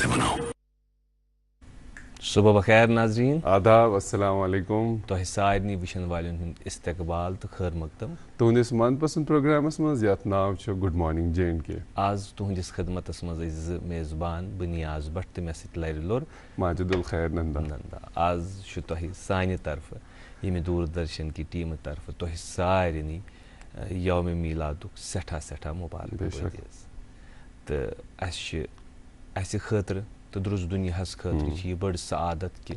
से बनाओ। सुबह बखैर नाजरीन, आदाब, अस्सलाम वालेकुम। तो सारनी वुचन वालों हूँ इस्तकबाल तो खैर मकदम तुहंदिस मनपसंद प्रोग्रामस मज यथ नाव छ गुड मॉर्निंग J&K। आज तुहंदिस खिदमतस मज मेज़बान बनियाज भट्ट तो मे सत लर लोर माजिदुल खैर नंदा। आज तह सानि तरफ यम दूरदर्शन की टीम तरफ तह सारनी यौम मीलादुक सठा मुबारक तो अस खतर तो दुरुस्त दुनियास खतर यह बड़ सआदत कि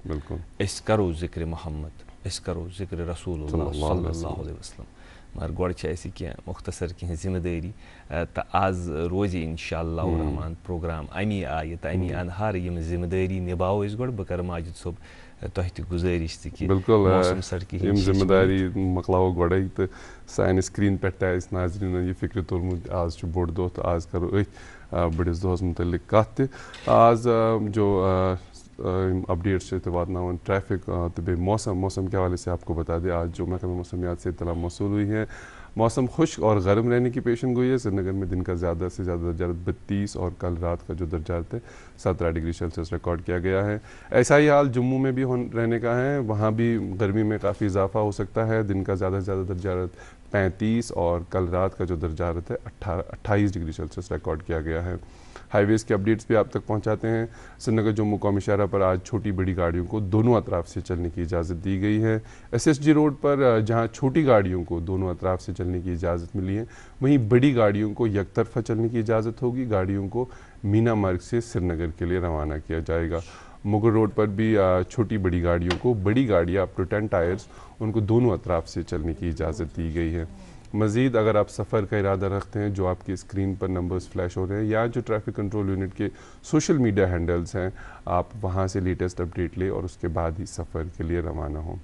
अस करो ज़िक्र मोहम्मद, अस करो ज़िक्र रसूलुल्लाह सल्लल्लाहु अलैहि वसल्लम। मगर गोड़ कह मुख्तसर कह जिम्मेदारी तो आज रोज इंशाअल्लाह रहमान प्रोग्राम अमी आय तो अमी अनहार यम जिम्मेदारी निभाओ अस गोड़ बह कर माजिद सोब तह त गुजारिश कि मौसम सड़क जिम्मेदारी मकलाओ गोड़े तो सान स्क्रीन पे नाजरीन यह फिक्र तुलमुत आज बोड़ दो तो आज करो बड़िस दोहस मुतलिक कत आज जो अपडेट्स वातान ट्रैफिक तो बे मौसम के हवाले से आपको बता दें आज जो महकमा मौसमियात से इत्तला मौसूल हुई है। मौसम खुश्क और गर्म रहने की पेशन गोई है। श्रीनगर में दिन का ज़्यादा से ज़्यादा दर्जा 32 और कल रात का जो दर्जा है 17 डिग्री सेल्सियस रिकॉर्ड किया गया है। ऐसा ही हाल जम्मू में भी रहने का है, वहाँ भी गर्मी में काफ़ी इजाफा हो सकता है। दिन का ज़्यादा से ज़्यादा दर्जा 35 और कल रात का जो दर्जा है 28 डिग्री सेल्सियस रिकॉर्ड किया गया है। हाईवेज़ के अपडेट्स भी आप तक पहुंचाते हैं। श्रीनगर जम्मू कौमी शाहरा पर आज छोटी बड़ी गाड़ियों को दोनों अतराफ से चलने की इजाज़त दी गई है। SSG रोड पर जहां छोटी गाड़ियों को दोनों अतराफ से चलने की इजाज़त मिली है, वहीं बड़ी गाड़ियों को एक तरफा चलने की इजाज़त होगी। गाड़ियों को मीना मार्ग से श्रीनगर के लिए रवाना किया जाएगा। मुगल रोड पर भी छोटी बड़ी गाड़ियों को, बड़ी गाड़ियाँ अप टू 10 टायर्स, उनको दोनों अतराफ से चलने की इजाज़त दी गई है। मज़ीद अगर आप सफ़र का इरादा रखते हैं, जो आपकी स्क्रीन पर नंबर्स फ्लैश हो रहे हैं या जो ट्रैफिक कंट्रोल यूनिट के सोशल मीडिया हैंडल्स हैं, आप वहां से लेटेस्ट अपडेट लें और उसके बाद ही सफ़र के लिए रवाना हों।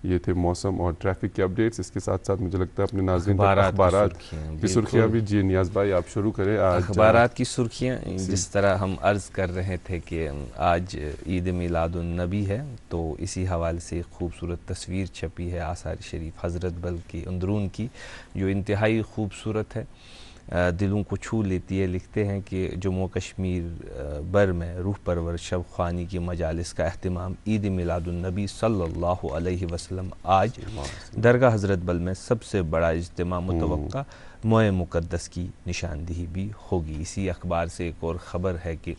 ये थे मौसम और ट्रैफिक के अपडेट्स। इसके साथ साथ मुझे लगता है अपने नाज़रीन अखबारात की सुर्खियाँ भी जी नियाज़ भाई आप शुरू करें। आज अखबारात की सुर्खियाँ जिस तरह हम अर्ज़ कर रहे थे कि आज ईद मिलादुन नबी है, तो इसी हवाले से खूबसूरत तस्वीर छपी है आसार शरीफ हज़रत बल की अंदरून की, जो इंतहाई खूबसूरत है, दिलों को छू लेती है। लिखते हैं कि जम्मू कश्मीर बर में रूह परवर शब ख़्वानी की मजालिस का अहतमाम ईद मिलादुन्नबी सल्लल्लाहु अलैहि वसल्लम आज दरगाह हज़रत बल में सबसे बड़ा इज्तिमा मुतवक्का मोए मुक़द्दस की निशानदेही भी होगी। इसी अखबार से एक और ख़बर है कि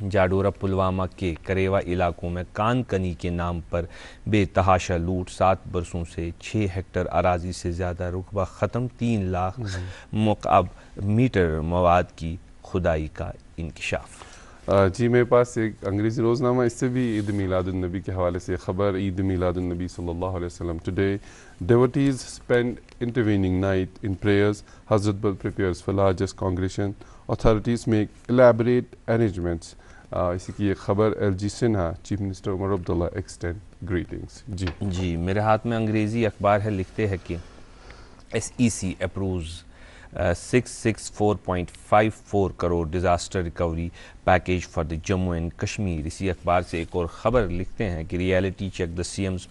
जाडोरा पुलवामा के करेवा इलाकों में कान कनी के नाम पर बेतहाशा लूट, 7 बरसों से 6 हेक्टर अराजी से ज़्यादा रुकबा ख़त्म, 3 लाख मुकाब मीटर मवाद की खुदाई का इंकशाफ। जी मेरे पास एक अंग्रेज़ी रोज़नामा, इससे भी ईद मिलादुन्नबी के हवाले से ख़बर। ईद मिलादुन्नबी सल्लल्लाहु अलैहि वसल्लम today devotees spend intervening night in prayers. Hazrat Bal prepares for largest congregation. Authorities make elaborate arrangements. इसी की एक खबर। LG Sinha chief minister Omar Abdullah extend greetings. जी मेरे हाथ में अंग्रेज़ी अखबार है। लिखते हैं कि SEC approves 664.54 crore disaster recovery package for the Jammu and Kashmir. इसी अखबार से एक और ख़बर लिखते हैं कि reality check the CM's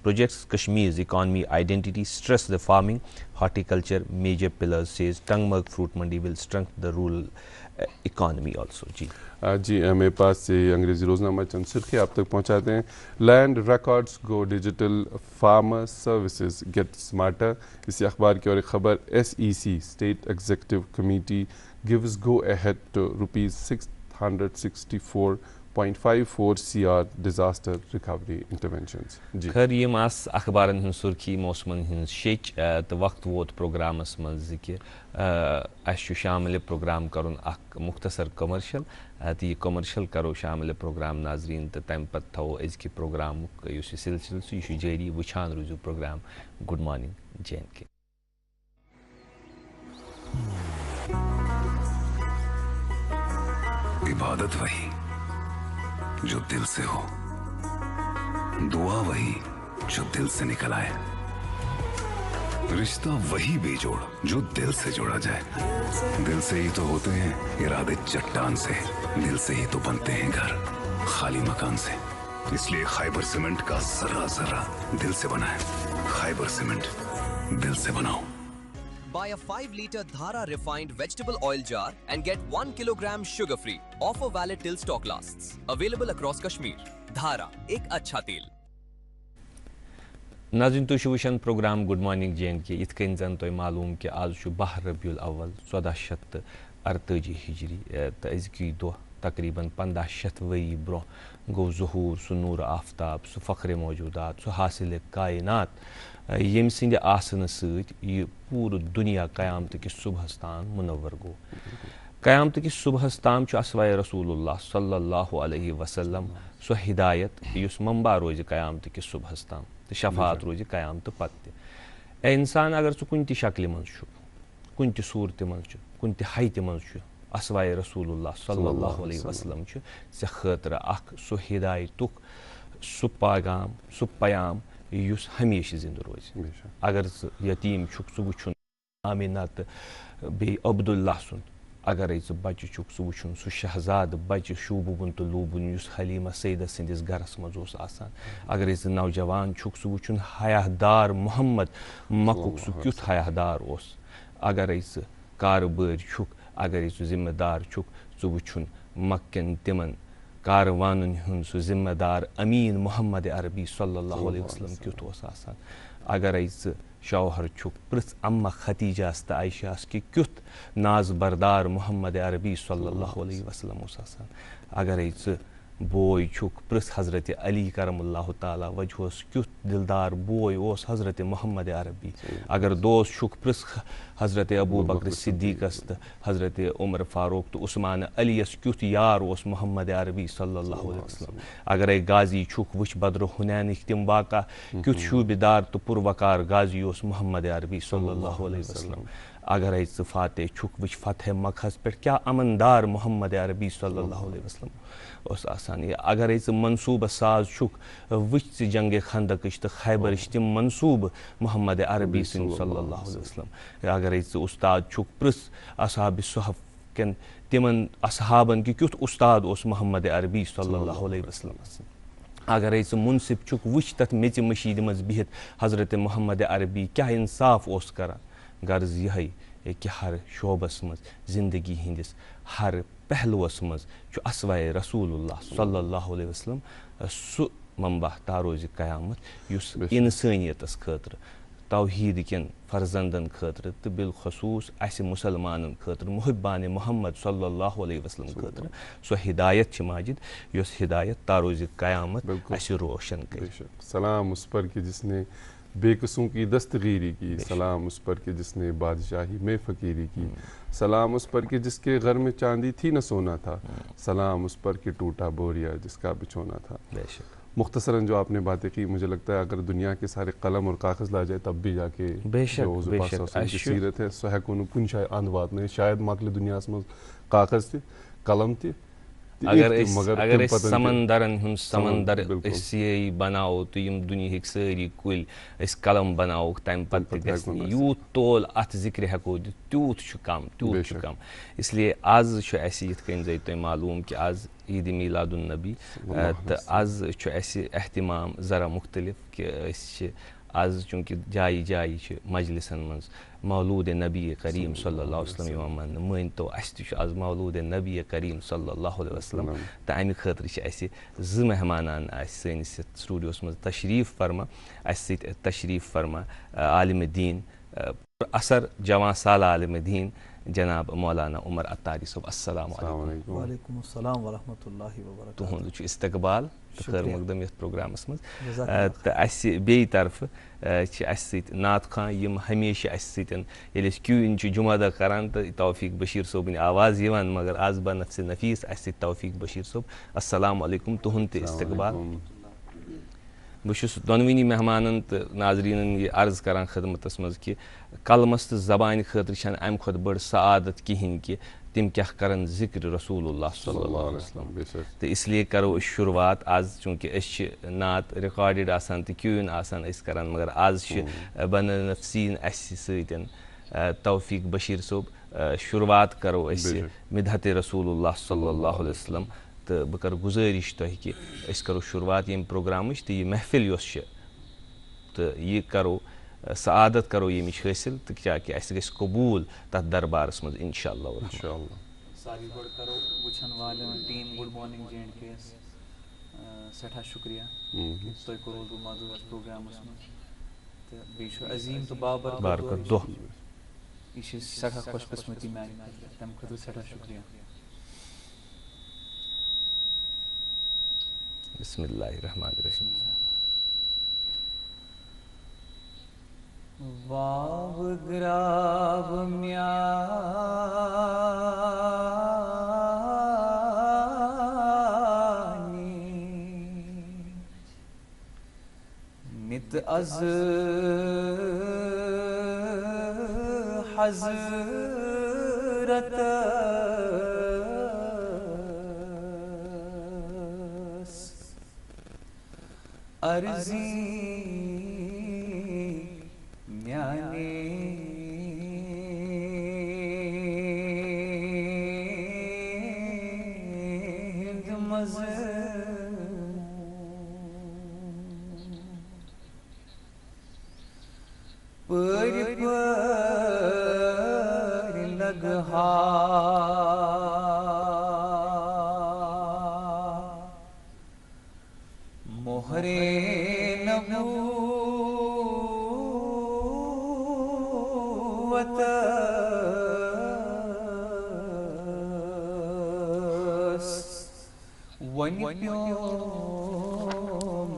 projects Kashmir's economy identity, stress the farming, horticulture major pillars, says Tangmarg Fruit Mandi will strengthen the rural economy also। जी मेरे पास से अंग्रेज़ी रोज़नामा चंद सुर्खी आप तक पहुँचाते हैं। Land records go digital, farmer services get smarter. इसी अखबार की और एक ख़बर। SEC state executive committee gives go ahead to ₹664.54 CR disaster recovery interventions. जी खैर ये मास अखबारन हन सुर्खी मौसमन हन शेच तो वक्त वोत प्रोग्रामस मज कि शामिल प्रोग्राम करुन अख मुख्तसर कमर्शल तो यह कमर्शल करो शामिल प्रोग्राम नाजरीन तो तम पे थो अजक प्रोग्राम सिलसिल यह जारी वुछान रूजू प्रोग्राम गुड मॉर्निंग J&K। इबादत वही जो दिल से हो, दुआ वही जो दिल से निकल आए, रिश्ता वही बेजोड़ जो दिल से जोड़ा जाए। दिल से ही तो होते हैं इरादे चट्टान से, दिल से ही तो बनते हैं घर खाली मकान से। इसलिए खैबर सीमेंट का जरा जरा दिल से बना है। खैबर सीमेंट, दिल से बनाओ। Buy a 5-liter Dhara refined vegetable oil jar and get 1 kilogram sugar free. Offer valid till stock lasts. Available across Kashmir. Dhara, एक अच्छा तेल. नाज़रीन तुम वुचान प्रोग्राम गुड मॉर्निंग JNK इत कन जन तुम मालूम कि आज 12 रबीउल अव्वल 1448 हिजरी तो अजक दो तकरीबन 1500 वरी ब्रो गो ज़हूर सह नूर आफ्ताब सह फ़ख्र मौजूदात सह हासिल कायनात यम सिंद आसन सह पूर दुनिया क़यामत किस सुबहस तान मुनव्वर गो क़यामत किस सुबहस ताम असवाए रसूलुल्लाह सल्लल्लाहु अलैहि वसल्लम सह हिदायत युस मंबा रोज क़यामत किस सुबहस ताम तो शफात रोज क़यामत पत्त इंसान अगर सह कुन शक्ल मन कुन सूरत मन कुन हयत मन असवाए रसूलुल्लाह सल्लल्लाहु अलैहि वसल्लम से खतर अख सह हिदायतुक सह पैगाम सह पयाम युस हमेशा जिंद रोज अगर यतीम सह वुचुन आमिना तो बे अब्दुल्ला सुन अगर बच्चे सह वुचुन सह शहजाद बच्चे शूबुन तो लूबुन युस हलीमा सैदा सिंदिस गरस मज आसान अगर नौजवान सह वुचुन हयादार मोहम्मद मकुक सह क्युथ हयादार अगर कारबार अगर जिम्मेदार सह वुचुन मक्कन तिमन कारवानन हुन सह जिम्मेदार अमीन मोहम्मद अरबी सल्लल्लाहु अलैहि वसल्लम क्युथ आसान अगर शौहर पृथ अम्मा खतीजास तो आयशास कि क्युथ नाज बरदार मोहम्मद अरबी सल्लल्लाहु अलैहि वसल्लम आसान अगर बोय पृथ हज़रत अली करमुल्लाहु ताला वजहस क्युथ दिलदार बोय हज़रत मोहम्मद अरबी अगर दोस्त पृथ हज़रत अबू बकर सिद्दीक़स तो हज़रत उमर फारूक तो उस्मान अलीस क्युथ यार मोहम्मद अरबी सल्लल्लाहु अलैहि वसल्लम अगर गाजी वुच बद्र हुनैन तिम वाक़ा क्युथ शूबेदार तो पुरवकार गाजी मोहम्मद अरबी सल्लल्लाहु अलैहि वसल्लम अगर फाते वुच फतह मकहस पे क्या अमनदार मोहम्मद अरबी सल्लल्लाहु अलैहि वसल्लम आसान अगर मनसूब साज वुच जंग खंदक तो खैबर तम मनसूब मोहम्मद अरबी सल्लल्लाहु अलैहि वसल्लम अगर उस्ताद पृथ असहाब सुहफ कन तिमन असहाबन कि क्युथ उस्ताद मोहम्मद अरबी सल्लल्लाहु अलैहि वसल्लम अगर मुनसिब वुच तथ मेच मशीद मज बिहित हज़रत मोहम्मद अरबी क्या इंसाफ करान गर्ज यह कि हर शोबस मज जिंदगी हंदिस हर पहलुअस मज असवाए रसूलुल्लाह सल्लल्लाहु अलैहि वसल्लम सह मंबा तारोज क़यामत युस इंसानियतस खतर तौहीद कन फर्जंदन खतर तो बिलखसूस मुसलमानन खतर मुहिबान मोहम्मद सल्लल्लाहु अलैहि वसल्लम खतर सो हिदायत माजिद युस हिदायत तारोज क़यामत रोशन कर सलाम उस पर कि जिसने बेकसों की दस्तगीरी की सलाम उस पर कि जिसने बादशाही में फ़कीरी की सलाम उस पर कि जिसके घर में चांदी थी न सोना था सलाम उस पर कि टूटा बोरिया जिसका बिछोना था मुख्तसरन जो आपने बातें की मुझे लगता है अगर दुनिया के सारे कलम और कागज़ ला जाए तब भी जाके जो सीरत है सह कुन शायद अंद वात नहीं शायद मकल दुनिया में कागज़ ति कलम ति अगर समंदरन हुन समंदर ये बनाओ तो यम दुनिया सारी कुल कलम बनाओ तम पे यूत तोल अत जिक्र हेको तूत कम तूत कम इसलिए आज यथ कन तुम मालूम कि आज ईद मीलादुन नबी तो आज एहतमाम ज़रा मुख्तलिफ कि आज चूँकि जाई जाई मजलिसन मज मौलूद नबी करीम सल्लल्लाहु अलैहि वसल्लम मन मन तो आज मौलूद नबी करीम सल्लल्लाहु अलैहि वसल्लम तो अमि खतर ज मेहमान सैनिस स्टूडियोस मज तशरीफ फरमा तशरीफ फरमा आलिम दीन असर जवान साल आलिम दीन जनाब मौलाना उमर अत्तारी साहब अस्सलाम वालेकुम अस्सलाम व रहमतुल्लाहि व बरकातहू तुहद इस्तकबाल खैर मकदम यथ प्रोग्रामस मज तो बे तरफ नात खां यम हमेशा क्यून जुमादा करान तो तौफीक बशीर सोबन आवाज़ मगर आज बनफ से नफीस तौफीक बशीर सोब अस्सलाम वालेकुम तुहद इस्तकबाल बहुत दोनवनी मेहमान तो नाजरीन ये अर्ज़ करान खदमतस मज कि कलमस तो ज़बान खतर अम खुद बड़ सआदत कहें कि तिम क्या करन जिक्र रसूलुल्लाह सल्लल्लाहु अलैहि वसल्लम तो इसलिए करो शुरुआत आज चूँकि नात रिकॉर्डेड आसान तो क्यून आसान करान मगर आज बन नफसीन सतन तौफीक बशीर सोब शुरुआत करो मिदहत रसूलुल्लाह सल्लल्लाहु अलैहि वसल्लम तो बह कर गुजारिश तुह कि करो शुरुआत यम प्रोग्राम तो यह महफिल तो यह करो सआदत करो यमिश हासिल तो क्या कि अस गस कबूल तथ दरबारस मज इंशाअल्लाह इंशाअल्लाह। सारी गोड़ करो वुचन वाले टीम गुड मॉर्निंग J&K सठा शुक्रिया कि तुम करो मौजूद प्रोग्रामस मज तो बीच अजीम तो बारकत दोह यह सठा खुशकिस्मती मानी तम खुद सठा शुक्रिया। बिस्मिल्लाहिर्रहमानिर्रहीम। वाव ग्राव म्यानी नित अज हजरत अर्जी म्याने मज पर लगहा मोहरे नबूवत वन प्योम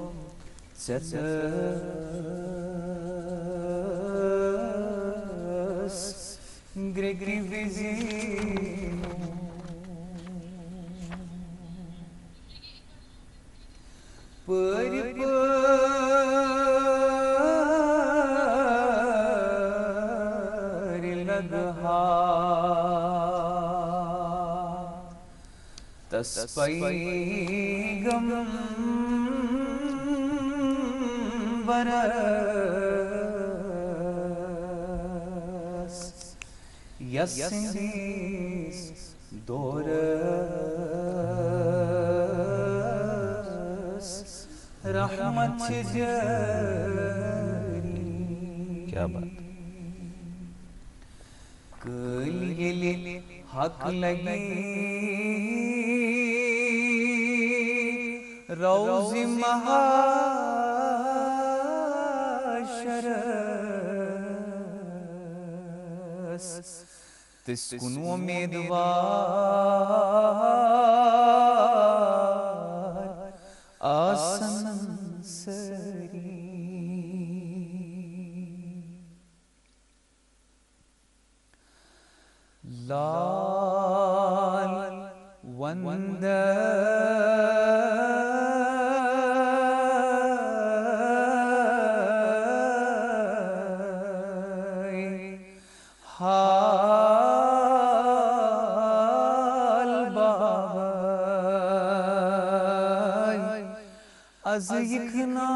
ग्रेगरी विजिनो पर लगहा तस्पैगम बरस यस्सिस दोरस रहमत जरी। क्या बात। कलिए हक लगी रौज़ी महाशर तिस्कुन उम्मीदवार आसन सरी। लाल वंद हाल बाबाई az yıkna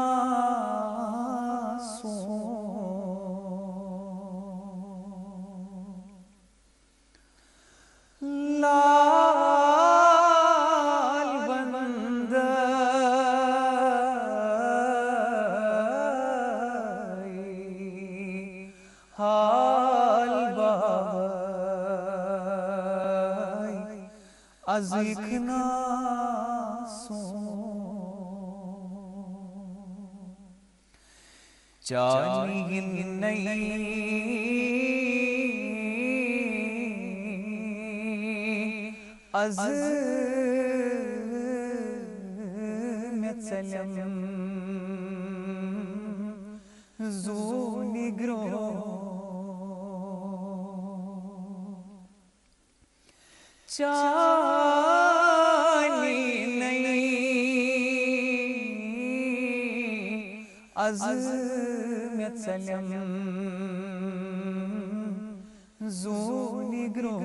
लाल बंद हाल बाबाई az yıkna जानी नहीं अज में चलम ज़ूनी ग्रो जानी नहीं अज सलम ज़ूनी ग्रो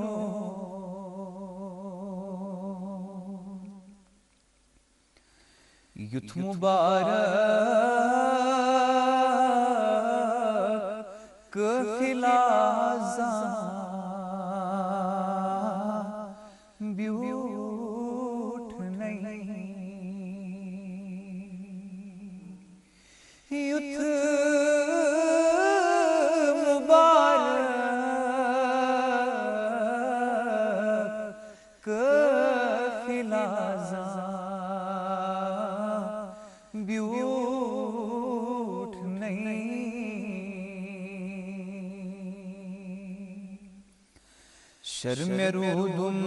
युथ मुबारक कफिलाजा ब्यूट नहीं युथ शर्मेरूदुम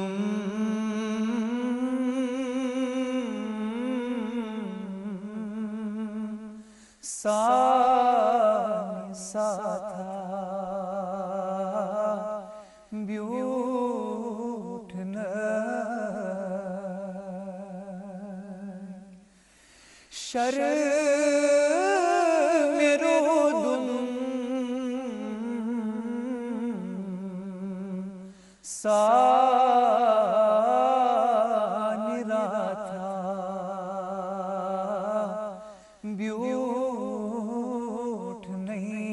साथा ब्यूटन शर्मेरूदुम निराथा ब्यूट नहीं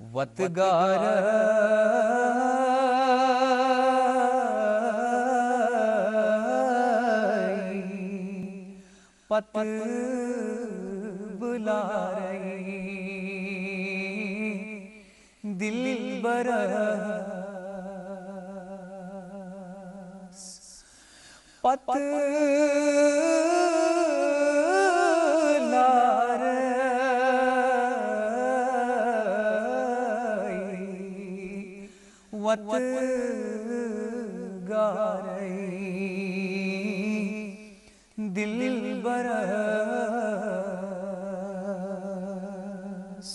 वतगार पत बुला रही दिल बरस पत लार वत गारई दिल बरस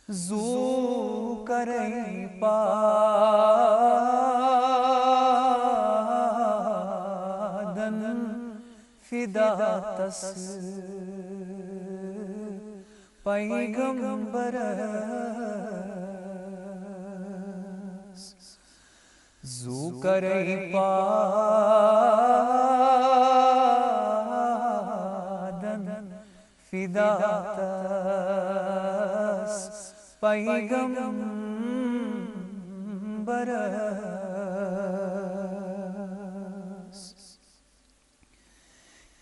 जू करई पादन फिदा तस पैगंबर जू करई पादन फिदा तस पैगंबर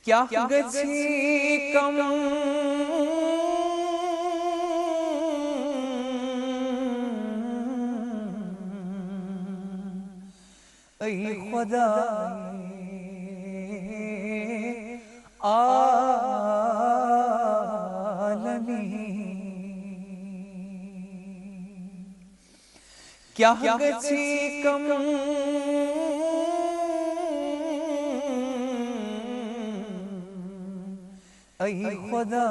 क्या गछि कम ऐ खुदा आलमी क्या गछि कम ऐ खुदा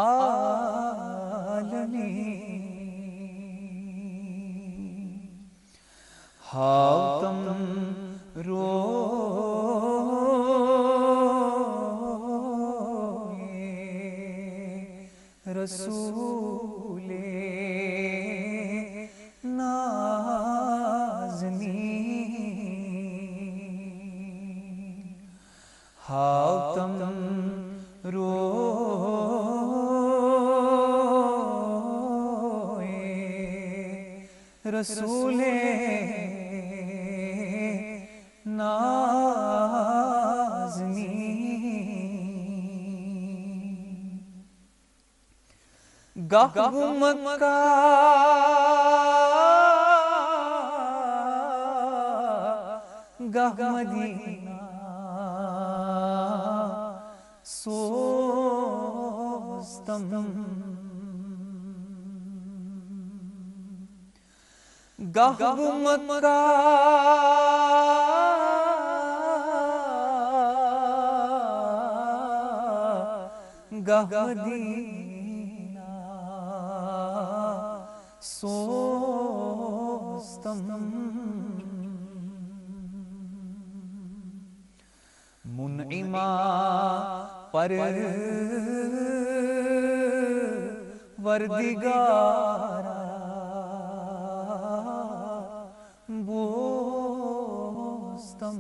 आलमी हाउ तुम रोए रसूले नाज़नी हाउ तुम रोए रसूले नाज़नी गाह मक्का गाह मदीना सोस्तम गाह मक्का गाह मदीना सोस्तम मुनइमा पर वर्दिगारा बोस्तम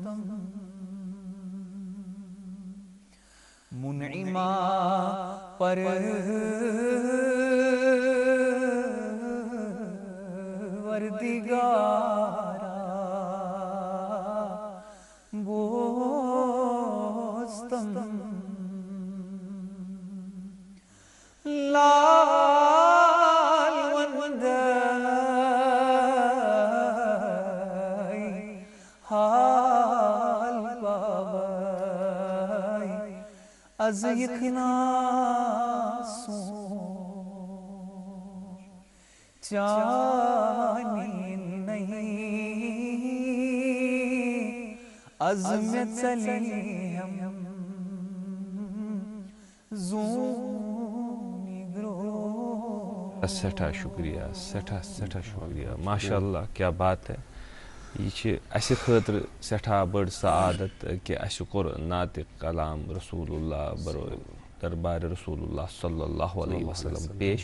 मुनइमा पर वर्दिगारा बोस्तम लाल वंदई हाल बाबाई az ikhlasum जानी नहीं अज़्म चले हम सठा शुक्रिया सठा शुक्रिया माशाअल्लाह क्या बात है ये खतर सठा बड़ सआदत कि कोर नात कलाम रसूलुल्लाह बरो दरबार रसूलुल्लाह सल्लल्लाहु अलैहि वसल्लम पेश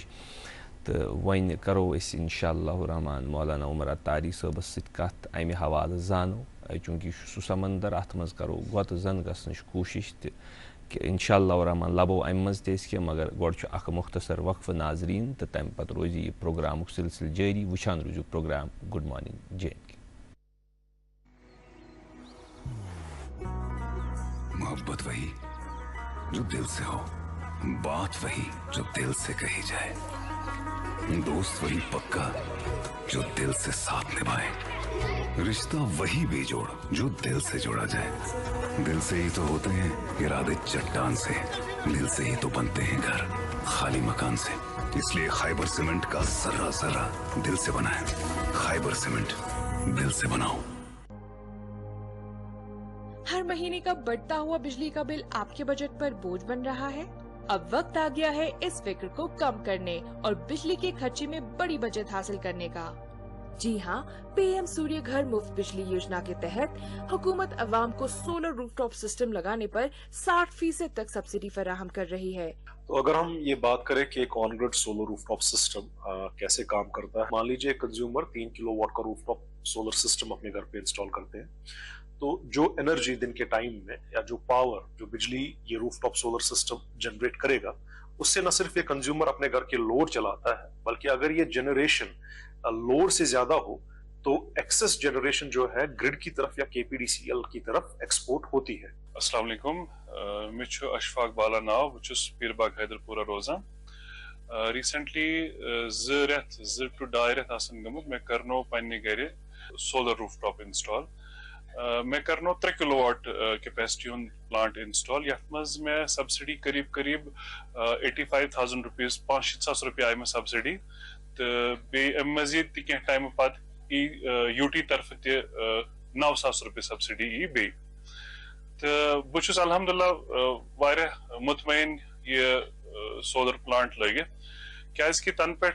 तो वन करो इंशाअल्लाह रहमान मौलाना उमर अत्तारी सबस सत अमि हवाले जानो चूँकि सह समंदर अत मज करो गोत जन गसनच कोशिश कि इंशाअल्लाह रहमान लबो अमि मज ते मगर गोड़ अख मुख्तसर वक्फ नाजरीन तो तम पत रोज यह प्रोग्राम सिलसिल जारी वुचान रोजू प्रोग्राम गुड मॉर्निंग JNK। मोहब्बत वही जो दिल से हो, बात वही जो दिल से कही जाए, दोस्त वही पक्का जो दिल से साथ निभाए, रिश्ता वही बेजोड़ जो दिल से जोड़ा जाए। दिल से ही तो होते हैं इरादे चट्टान से, दिल से ही तो बनते हैं घर खाली मकान से। इसलिए खाइबर सीमेंट का जर्रा जर्रा दिल से बना है। खाइबर सीमेंट, दिल से बनाओ। हर महीने का बढ़ता हुआ बिजली का बिल आपके बजट पर बोझ बन रहा है? अब वक्त आ गया है इस फिक्र को कम करने और बिजली के खर्चे में बड़ी बचत हासिल करने का। जी हाँ, PM सूर्य घर मुफ्त बिजली योजना के तहत हुकूमत अवाम को सोलर रूफटॉप सिस्टम लगाने पर 60% तक सब्सिडी फराहम कर रही है। तो अगर हम ये बात करें कि एक on grid solar rooftop system कैसे काम करता है, मान लीजिए कंज्यूमर 3 किलोवाट का रूफटॉप सोलर सिस्टम अपने घर पे इंस्टॉल करते हैं, तो जो एनर्जी दिन के टाइम में या जो पावर जो बिजली ये रूफटॉप सोलर सिस्टम जनरेट करेगा, उससे न सिर्फ ये कंज्यूमर अपने घर के लोड चलाता है, बल्कि अगर ये जनरेशन लोड से ज्यादा हो तो एक्सेस जनरेशन जो है ग्रिड की तरफ या KPDCL की तरफ एक्सपोर्ट होती है। अस्सलाम वालेकुम, मे अशफाक बाला नाव, बह पीरबाग हैदरपुरा रोजान। रिसेंटली 2 to 2.5 रेत गमुत मे करनो पन्ने घरे सोलर रूफटॉप इंस्टॉल। मे करनो 3 किलोवाट कैपेसिटी हुंद प्लांट इंस्टॉल, यथ मज मे सब्सिडी करीब 85,000 रुपीज 5,000 रुपये आय मे सब्सिडी, तो बे मजीद तह टाइम पत UT तरफ 9,000 रुपये सब्सिडी बे। तो बहुत अल्हम्दुलिल्लाह वारिया मुतमईन ये सोलर प्लांट लगित, क्या तन पे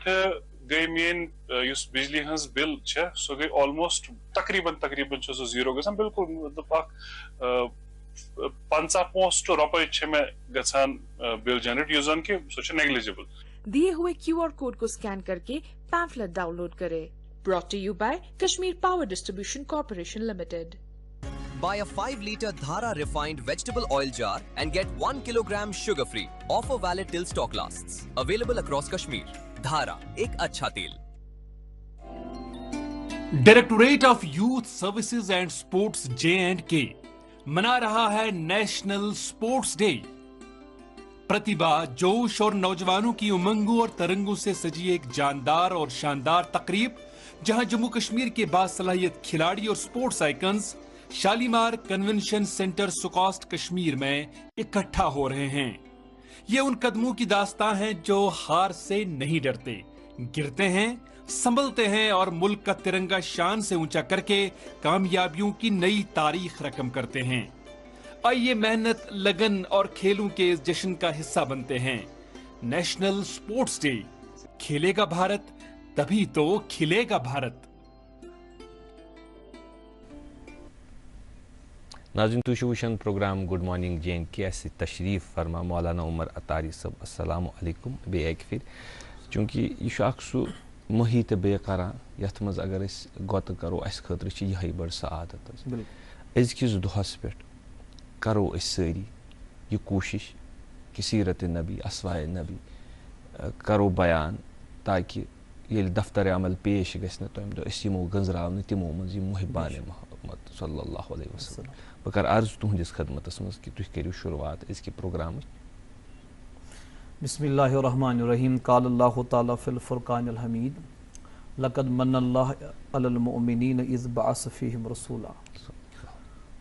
गई मेन बिजली हज बिल सो गई ऑलमोस्ट तकरीबन सो जीरो गसान, बिल्कुल मतलब 50 पोस्ट रुपये मे गसान बिल जनरेट यूजन कि सो नेग्लिजिबल। दिए हुए QR कोड को स्कैन करके पैम्फलेट डाउनलोड करें। Brought to you by Kashmir Power Distribution Corporation Limited. Buy a 5-liter Dhara refined vegetable oil jar and get 1 kilogram sugar free. Offer valid till stock lasts. Available across Kashmir. Dhara, एक अच्छा तेल। Directorate of youth services and sports JNK मना रहा है national sports day. प्रतिभा, जोश और नौजवानों की उमंगों और तरंगों से सजी एक जानदार और शानदार तकरीब, जहां जम्मू कश्मीर के बासलाहियत खिलाड़ी और sports icons Shalimar convention centre SKUAST Kashmir में इकट्ठा हो रहे हैं। ये उन कदमों की दास्तां हैं जो हार से नहीं डरते, गिरते हैं, संभलते हैं और मुल्क का तिरंगा शान से ऊंचा करके कामयाबियों की नई तारीख रकम करते हैं। आइए मेहनत, लगन और खेलों के इस जश्न का हिस्सा बनते हैं। नेशनल स्पोर्ट्स डे, खेलेगा भारत तभी तो खिलेगा भारत। नाज़रीन, तुम वुचान प्रोग्राम गुड मॉर्निंग JNK तशरीफ फरमा मौलाना उमर अत्तारी सब। अस्सलाम वालेकुम बे एक फिर, चूँकि यह सह मुहित बेकर यथ मज अगर गोत करो अस खतर यह बड़ सआदत अजकिस दोहस पे करो सारी यह कोशिश कि सीरत नबी असवाए नबी करो बयान, ताकि ये दफ्तर अमल पेश गम दो गंजराव तिमो मज मुहिबान मोहम्मद सल्लल्लाहु अलैहि वसल्लम। बह कर अर्ज तुहदिस खदमतस मज कि तुम करो शुरुआत अजकि प्रोग्राम। बिस्मिल्लाहिर्रहमानिर्रहीम। क़ाल अल्लाहु तआला फ़िल फ़ुरक़ानिल हमीद लक़द मन्नल्लाहु अलल मुअमिनीन इज़ बअस फ़ीहिम रसूला।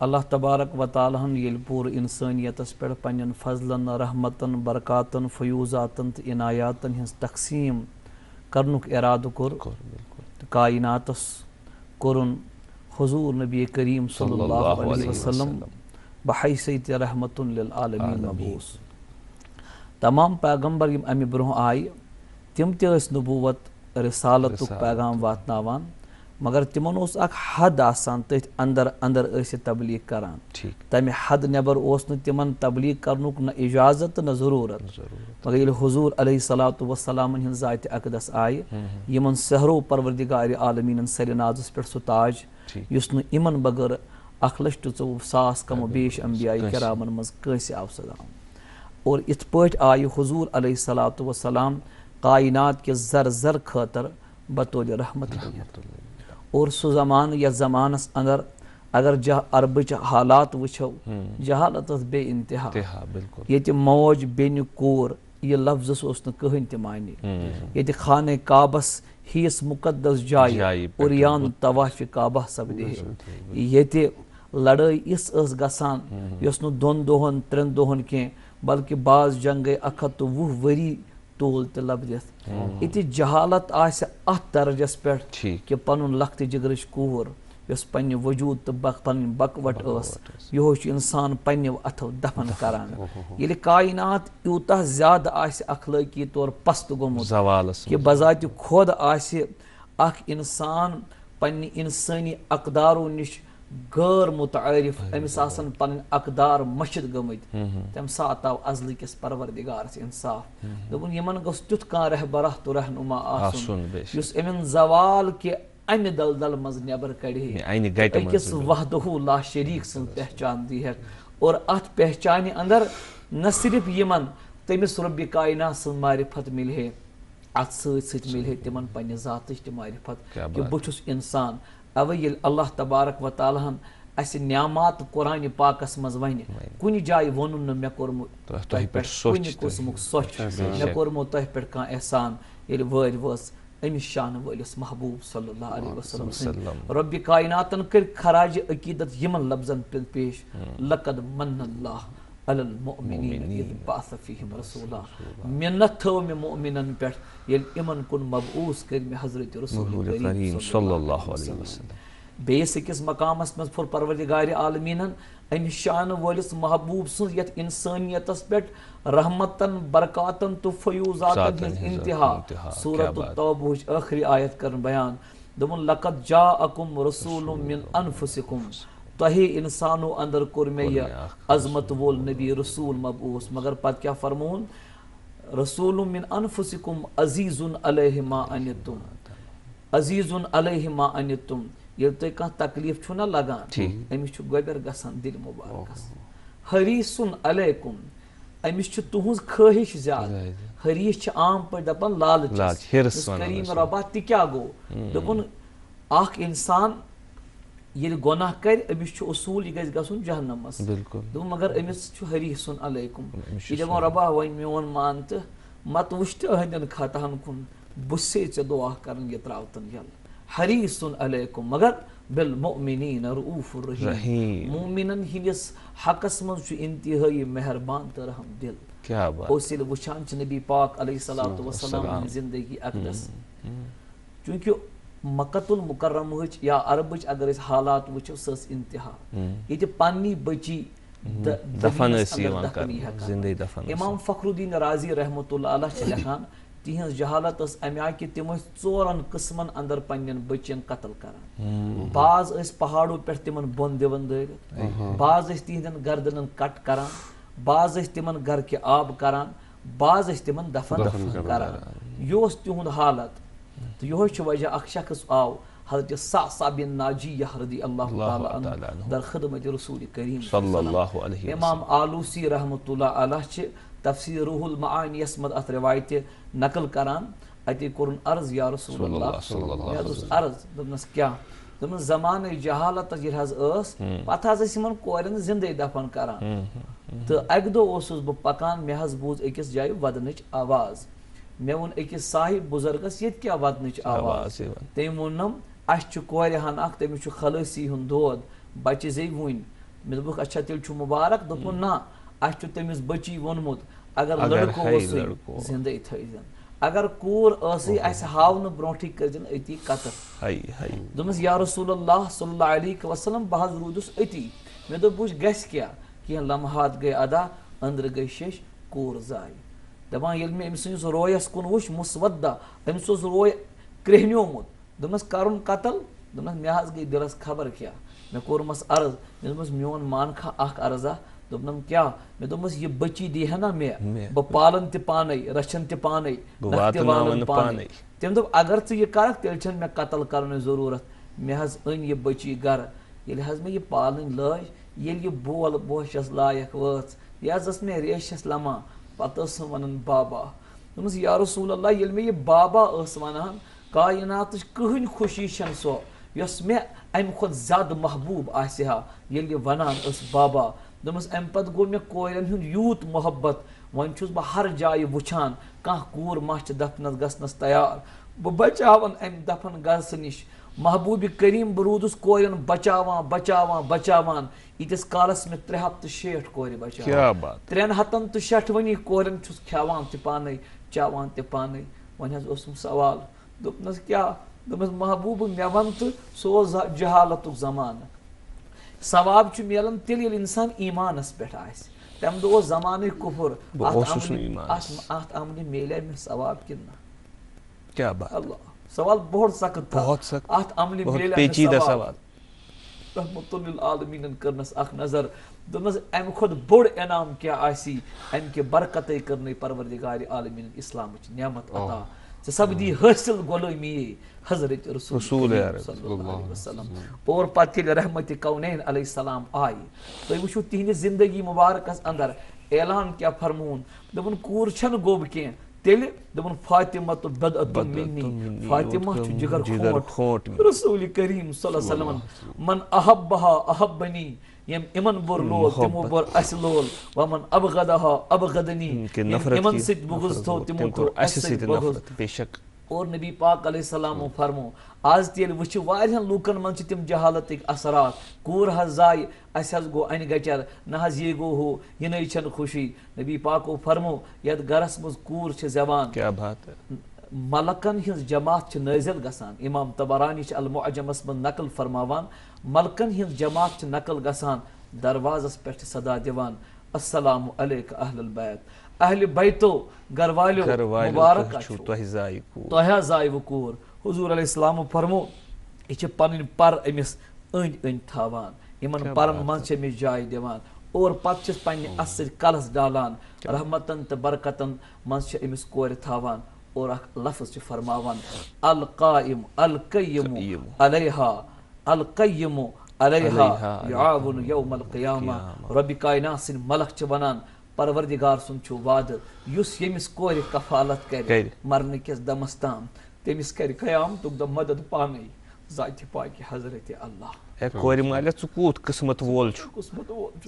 अल्लाह तबारक व तालहन येल पूर इंसानियतस पे पन्न फजलन रहमतन बरकातन फयूजातन तो इनायातन हज तकसीम करनुक इराद कोर कायनातस कोरुन हुजूर नबी करीम सल्लल्लाहु अलैहि वसल्लम बहैसियत रहमतुन लिल आलमीन मबूस। तमाम पैगम्बर यम अमि ब्रोह आय तिम ते नबूवत रिसालतुक पैगाम वातनावान, मगर तिमन ओस अख हद आसान तथ अंदर अंदर तबलीग करान। तमे हद नेबर ओस न तिमन तबलीग करनुक न इजाजत न जरूरत, मगर ये हुजूर अलैहिस्सलातु वस्सलाम हिंद ज़ात अक़दस आय यमन सहरो परवरदिगार आलमीन सरिनाजस पे सु ताज युस न इमन बगर 1,04,000 कम बेश अंबिया किरामन मज कंस आव सलाम। और इत पट आय हुजूर अलैहिस्सलातु वस्सलाम कायनात के जर जर खतर बतौल रहमत। और सु ज़मान या ज़मानस अंदर अगर अरबच हालात वुचो जहालत बे इंतहा, ये मौज बेन कोर ये लफ्ज़ ओस न कहन त माने, ये खाने काबस हीस मुकद्दस जाय और यान तवाफ काबा सपदे, ये लड़ाई इस गसान यस न 2 दोहन 3 दोहन के बल्कि बाज जंग 120 वरी तोल तो लबदित। इति जहालत अत दर्जस पे कि पन लख्त जिगरच कोर यस पन्ने वजूद तो पन बकवट यो इंसान पन्ने अथो दफन करान। ये कायनात यूता ज्यादा अखलाकी तौर पस्त गोमुत कि बजात खुद अख इंसान पन्ने इंसानी अकदारों निश गैर मुतारिफ अमिस आसन पन अकदार मशिद गमत, तम सात आव अजल किस परवरदिगार से इंसाफ दोपन यमन गस तुथ कां रहबरा तो रहनुमा आसुन युस एमन जवाल के अमि दलदल मज नेबर कड़े अकिस वहदहु ला शरीक सं पहचान दी है। और अत पहचान अंदर न सिर्फ यमन तमिस रब्बि कायनात सं मारिफत मिले, अत सत मिले तिमन पन्ने जातच त मारिफत कि बुछुस इंसान। अवे ये अल्लाह तबारक व तालहन अस न्यामात कुरान पाकस मज वन कुन जाय वोनुन न मे कोरमु कुन कुसमुक सोच मे कोरमु तह पे का एहसान ये वर वस अमिस शान वलिस महबूब सल्लल्लाहु अलैहि वसल्लम रब्बि कायनातन कर खराज अकीदत यमन लफ्जन पेश लक़द मन्नल्लाह अलल मुमिनीन इज़ बअस फीहिम रसूला, मिन्नत थो मे मुमिनन पे ये इमन कुन मबऊस कर मे हजरत रसूल करीम सल्लल्लाहु अलैहि वसल्लम। बेस किस मकामस में फुर परवरदिगार आलमीनन अमि शान वलिस महबूब सुन यत इंसानियतस पे रहमतन बरकातन तो फयूजातन इंतहा। सूरत तौबह आखिरी आयत कर बयान दोपन लक़द जाअकुम रसूलुम मिन अनफुसिकुम, तहे इंसानो अंदर कोर में यह अजमत वोल नबी रसूल मबूस, मगर पद क्या फरमून रसूलुम मिन अनफुसिकुम अजीजुन अलैहि मा अनितुम, अजीजुन अलैहि मा अनितुम। ये तो कह तकलीफ छु न लगान अमिस छु गोबर गसन दिल मुबारकस। हरीसुन अलैकुम अमिस छु तुहुज ख्वाहिश ज्यादा, हरीस छ आम पर दपन लालच करीम रबा ति क्या गो दपन आख इंसान ये गुनाह कर अमिस उसूल यह गसन जहन्नमस दोपन मगर अमिस हरीसुन अलैकुम ये दपान रबा वन मोन मान तो मत वुश्त अहदन खतहन कुन बुस्से चे दुआ करन ये त्रावतन यल हरीसुन अलैकुम मगर बिल मुमिनीन रऊफुर रहीम, मुमिनन हिंदिस हकस मज इंतहाई मेहरबान तो रहम दिल। क्या बात ओसिल वुछान च नबी पाक अलैहिस्सलातु वस्सलाम जिंदगी अकदस चूंकि मक्कतुल मुकर्रम या अरबच अगर हालात वो सस इंतहा ये पन्नी बची दफन इमाम फखरुद्दीन राजी रहमतुल्लाह अलैह लिखान तिहज जहालत अमे कि तिम 4 किस्मन अंदर पन्न बचन कत्ल करान। बाज पहाड़ों पे तिमन बोन दिवन दरित, बाज तिहदन गर्दन कट करान, बाज तिमन घर के आब करान, बाज तिमन दफन करान। यो तिहुंद हालत तो यह वजह अख शख्स आव हजरत सासा बिन नाजिया रज़ियल्लाहु ताला अन्हु दर खिदमत रसूल करीम सल्लल्लाहु अलैहि वसल्लम। इमाम आलूसी रहमतुल्लाह अलैह तफसीर रूहुल मानी मद अत रिवायत नकल करान अति कुरन अर्ज या रसूलल्लाह अर्ज दोपनस क्या दोपन ज़माने जहालत पत कोरन जिंदे दफन करान तो अक दो बह पकान मे बूज अकिस जाय वदनच आवाज मे वोन अकिस साहिब बुजुर्गस ये क्या वदनच आवाज तम वोनम अस कोर हन तमिस खलासी हुंद दोद बच्चे जे वन मे दोपुक अच्छा तेल छु मुबारक दोपुन ना अस तमिस बची वोनमुत अगर लड़को जिंदे थन अगर कूर हाव न ब्रोठी कर अति कतर दोपस या रसूलल्लाह सल्लल्लाहु अलैहि वसल्लम बह रूदुस अति मे दोप वुच गस क्या कह लम्हात गए अदा अंदर गई शेश कूर जाय दपान ये मे अमिस रोयस कुन वुच मुसवदा अमिस रोय क्रेहन्योमुत दोपस करुन कतल दोपस मे गई दिलस खबर क्या मे कोरमस अर्ज मे दोपस मोन मान खा अख अर्जा दोपनम क्या मे दोपस ये बची दी है ना मे बह पालन ते पाने रचन ते पाने पाने तम दोप अगर च ये कर तेल छन मे कतल करने जरूरत मे अन ये बची गर ये मे ये पालन लज ये बोल बोशस लायक वच यह मे रेशस लमा पत वन बाबा दोपस या रसूल अल्लाह ये मे ये बाबा वन कायनात कहन खुशी छन सो यस मे अम खुद ज्यादा महबूब आहा ये वनान बाबा दोपस अम पत गो मे कोरन हुंद यूत मोहब्बत वन छुस बह हर जाय वुछान कह कूर मा दफनस गसनस तैयार बह बचावन अम दफन गस निश महबूब करीम बह रूदुस कोरन बचावान बचावान बचावान इतिस कालस में 360 कोर बचावान 360 कोरन छुस खेवान ते पाने चावान ते पाने वन सवाल दोपनस क्या दोपस महबूब मे वन तो सो जहालत जमान सवाब मिलन तेल इंसान ईमानस पे तम दो जमान कुफर अत अमल मेले में सवाब कि क्या बात अल्लाह सवाल बहुत सख्त था अत अमल मेले सवाल रहमतुल आलमीन करनस अख नजर दोनस अम खुद बोड़ इनाम क्या आसी अम के बरकत करने परवरदिगार आलमीन इस्लाम नेमत अता सब दी हासिल गुलामी हजरत रसूल सल्लल्लाहु अलैहि वसल्लम और पत रहमत कौनैन अलैहिस्सलाम आई तो वुचु तिहंद जिंदगी मुबारकस अंदर ऐलान क्या फरमून दोपन कूर छन गोब के तेल दोपन फातिमा तो बदअत मिन्नी फातिमा छु जिगर खोट रसूल करीम सल्लल्लाहु अलैहि वसल्लम मन अहब्बहा अहब्बनी यम इमन बोर लोल तिमो बोर अस लोल वमन अबगदहा अबगदनी इमन सित बुगज थो तिमो तो अस सित नफरत बेशक और नबी पाक अलैहि सलाम फरमो आज तेल वुच वारियन लूकन मन तिम जहालत असरात कूर हजाय अस गो अन गचर न ये गो हो ये नई छन खुशी नबी पाको फरमो यद गरस मज कूर छ जवान क्या बात है मलकन हिंस जमात छ नाजिल गसान इमाम तबरानी छ अल मुअजमस में नकल फरमावान मलकन हिंस जमात छ नकल गसान दरवाजस पे सदा दिवान अस्सलामु अलैका अहलुल बैत अहल बैतो घरवालो मुबारक छु तोह जाय वकूर हुजूर अलैहिस्सलाम फरमो ये पन पर अमिस अंद अंद थावान इमन परन मन छ मे जाय दिवान और पत छ पन्ने असर कलस डालान रहमतन त बरकतन मन छ अमिस कोर थावान और लफ्ज छ फरमावान अल काइम अल कय्यम अलैहा अल कय्यम अलैहा यावन यौमल क़ियामा रब कायनात सिन मलक छ वनान परवरदिगार सुन छु वाद युस यमिस कोर कफालत कर मरने के दमस्तान तमिस कर क़याम तुक द मदद पाने जात पाक हजरत अल्लाह ए कोर माले छु कूत किस्मत वोल छु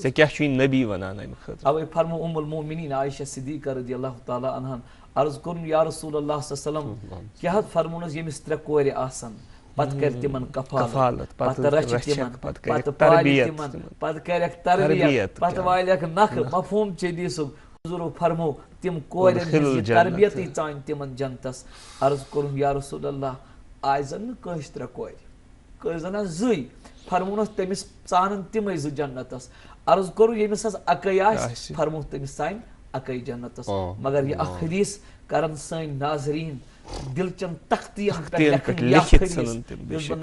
से क्या छु नबी वनान अम खतर अब फरमो उम्मुल मोमिनीन आयशा सिद्दीक़ा रदियल्लाहु ताला अन्हा अर्ज कुन या रसूल अल्लाह सल्लल्लाहु अलैहि वसल्लम क्या फरमोनस यमिस 3 कोर आसन पत कर तिमन कफालत पत रच तिमन पत तरबियत पत कर तरबियत पत वालक नख मफहूम छ दिसु हुजूर फरमो तिम कोर तरबियत चान तिमन जन्नतस अर्ज कुन या रसूल अल्लाह आयजन कस 3 कोर कजन जुई फरमोनस तमिस चानन तिमै जु जन्नतस अर्ज करू यमिस अकयास फरमो तमिस चान अकई जन्नतस मगर ये हदीस करन सन नाजरीन दिलचन तख्तियन पे लिखित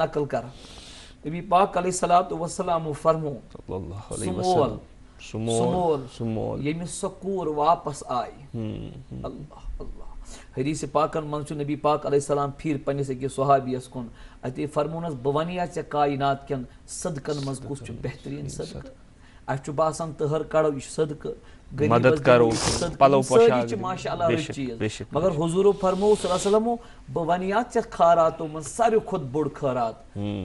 नकल कर नबी पाक अलैहिस्सलातु वस्सलाम फरमो सल्लल्लाहु अलैहि वसल्लम सुमोल यमिस सकूर वापस आई अल्लाह अल्लाह हदीस पाकन मन छु नबी पाक अलैहिस्सलाम फिर पन्निस के सहाबियस कुन अति फरमोनस बवनिया च कायनात केन सदकन मज कुछ बेहतरीन सदक अछु बासन तहर कड़ो सदक मदद करो पलो पोशाक माशाअल्लाह हर चीज मगर हुजूर फरमो सल्लल्लाहु अलैहि वसल्लम बवनियात च खैरातो मन सारे खुद बुड़ खैरात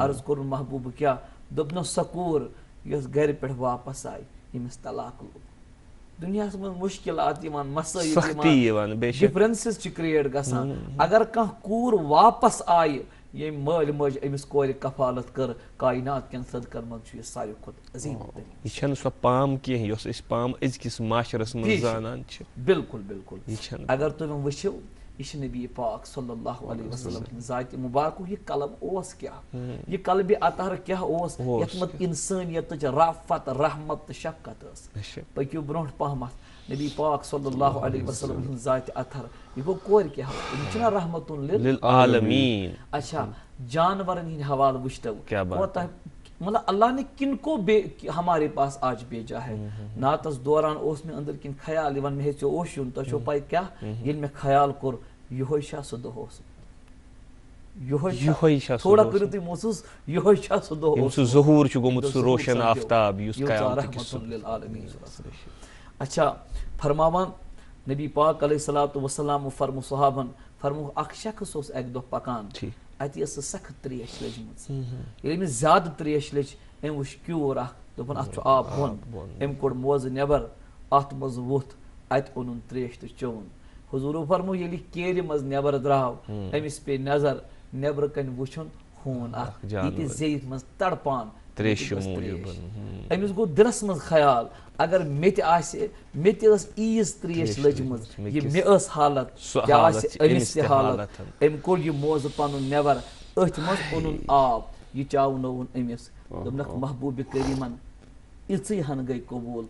अर्ज कर महबूब क्या दबनो सकूर यस घर पे वापस आई यमिस तलाक लो दुनिया में मुश्किलात यमान मसाइल यमान डिफरेंसेस च क्रिएट गसान अगर कह कूर वापस आए ये माल मज अमिस कोर कफालत कर कायनात कन सदकन मज ये सारे खुद अजीम ये छन सो पाम के योस इस पाम अजकिस माशरस में जानन छ बिल्कुल बिल्कुल अगर तुम वछो इश नबी पाक सल्लल्लाहु अलैहि वसल्लम जात मुबारक ये कलम ओस क्या ये कल्ब अतहर क्या ओस यत इंसानियत राफत रहमत शफकत अस पक्यू ब्रोंठ पहमत नबी पाक सल्लल्लाहु अलैहि वसल्लम जात अतहर ये गो कोर क्या इनचना रहमतुन लिल आलमीन। अच्छा जानवरन हिंद हवाल वुश्तो क्या बात मतलब अल्लाह ने किनको हमारे पास आज भेजा है नातस दौरान ओस में अंदर किन ख्याल वन में चो ओश युन तो पाई क्या ये में ख्याल कोर योह शा सो दोस थोड़ा करू तुम महसूस योह शा सो दोस ज़हूर छु गोमुत सु रोशन आफताब युस क़यामत की लिल आलमीन। अच्छा फरमावन नबी पाक अलैहिस्सलातु वस्सलाम फरमु सहाबन फरमु अख शख्स ओस एक दो पकान अति सख्त त्रेश लजमत ये ज्यादा त्रेश लज एम वुश क्यूर दोपन अत आब बोन एम कोड़ मोज नेबर अत मज वुथ अत ओनुन त्रेश तो चोन हुजूर फरमु ये केर मज नेबर द्राव अमिस पे नजर नेबर कन वुछुन खून अख ये ज़ेत मज तड़पान त्रेश अमिस गो दिलस मज ख्याल अगर मेत ईज त्रेश लजमत ये मे हालत क्या अमिस हालत अम कोड़ ये मोज पन नेबर अथ मज ओनुन आब ये चावन अमिस दोनक महबूब करीमन इसी हन गई कबूल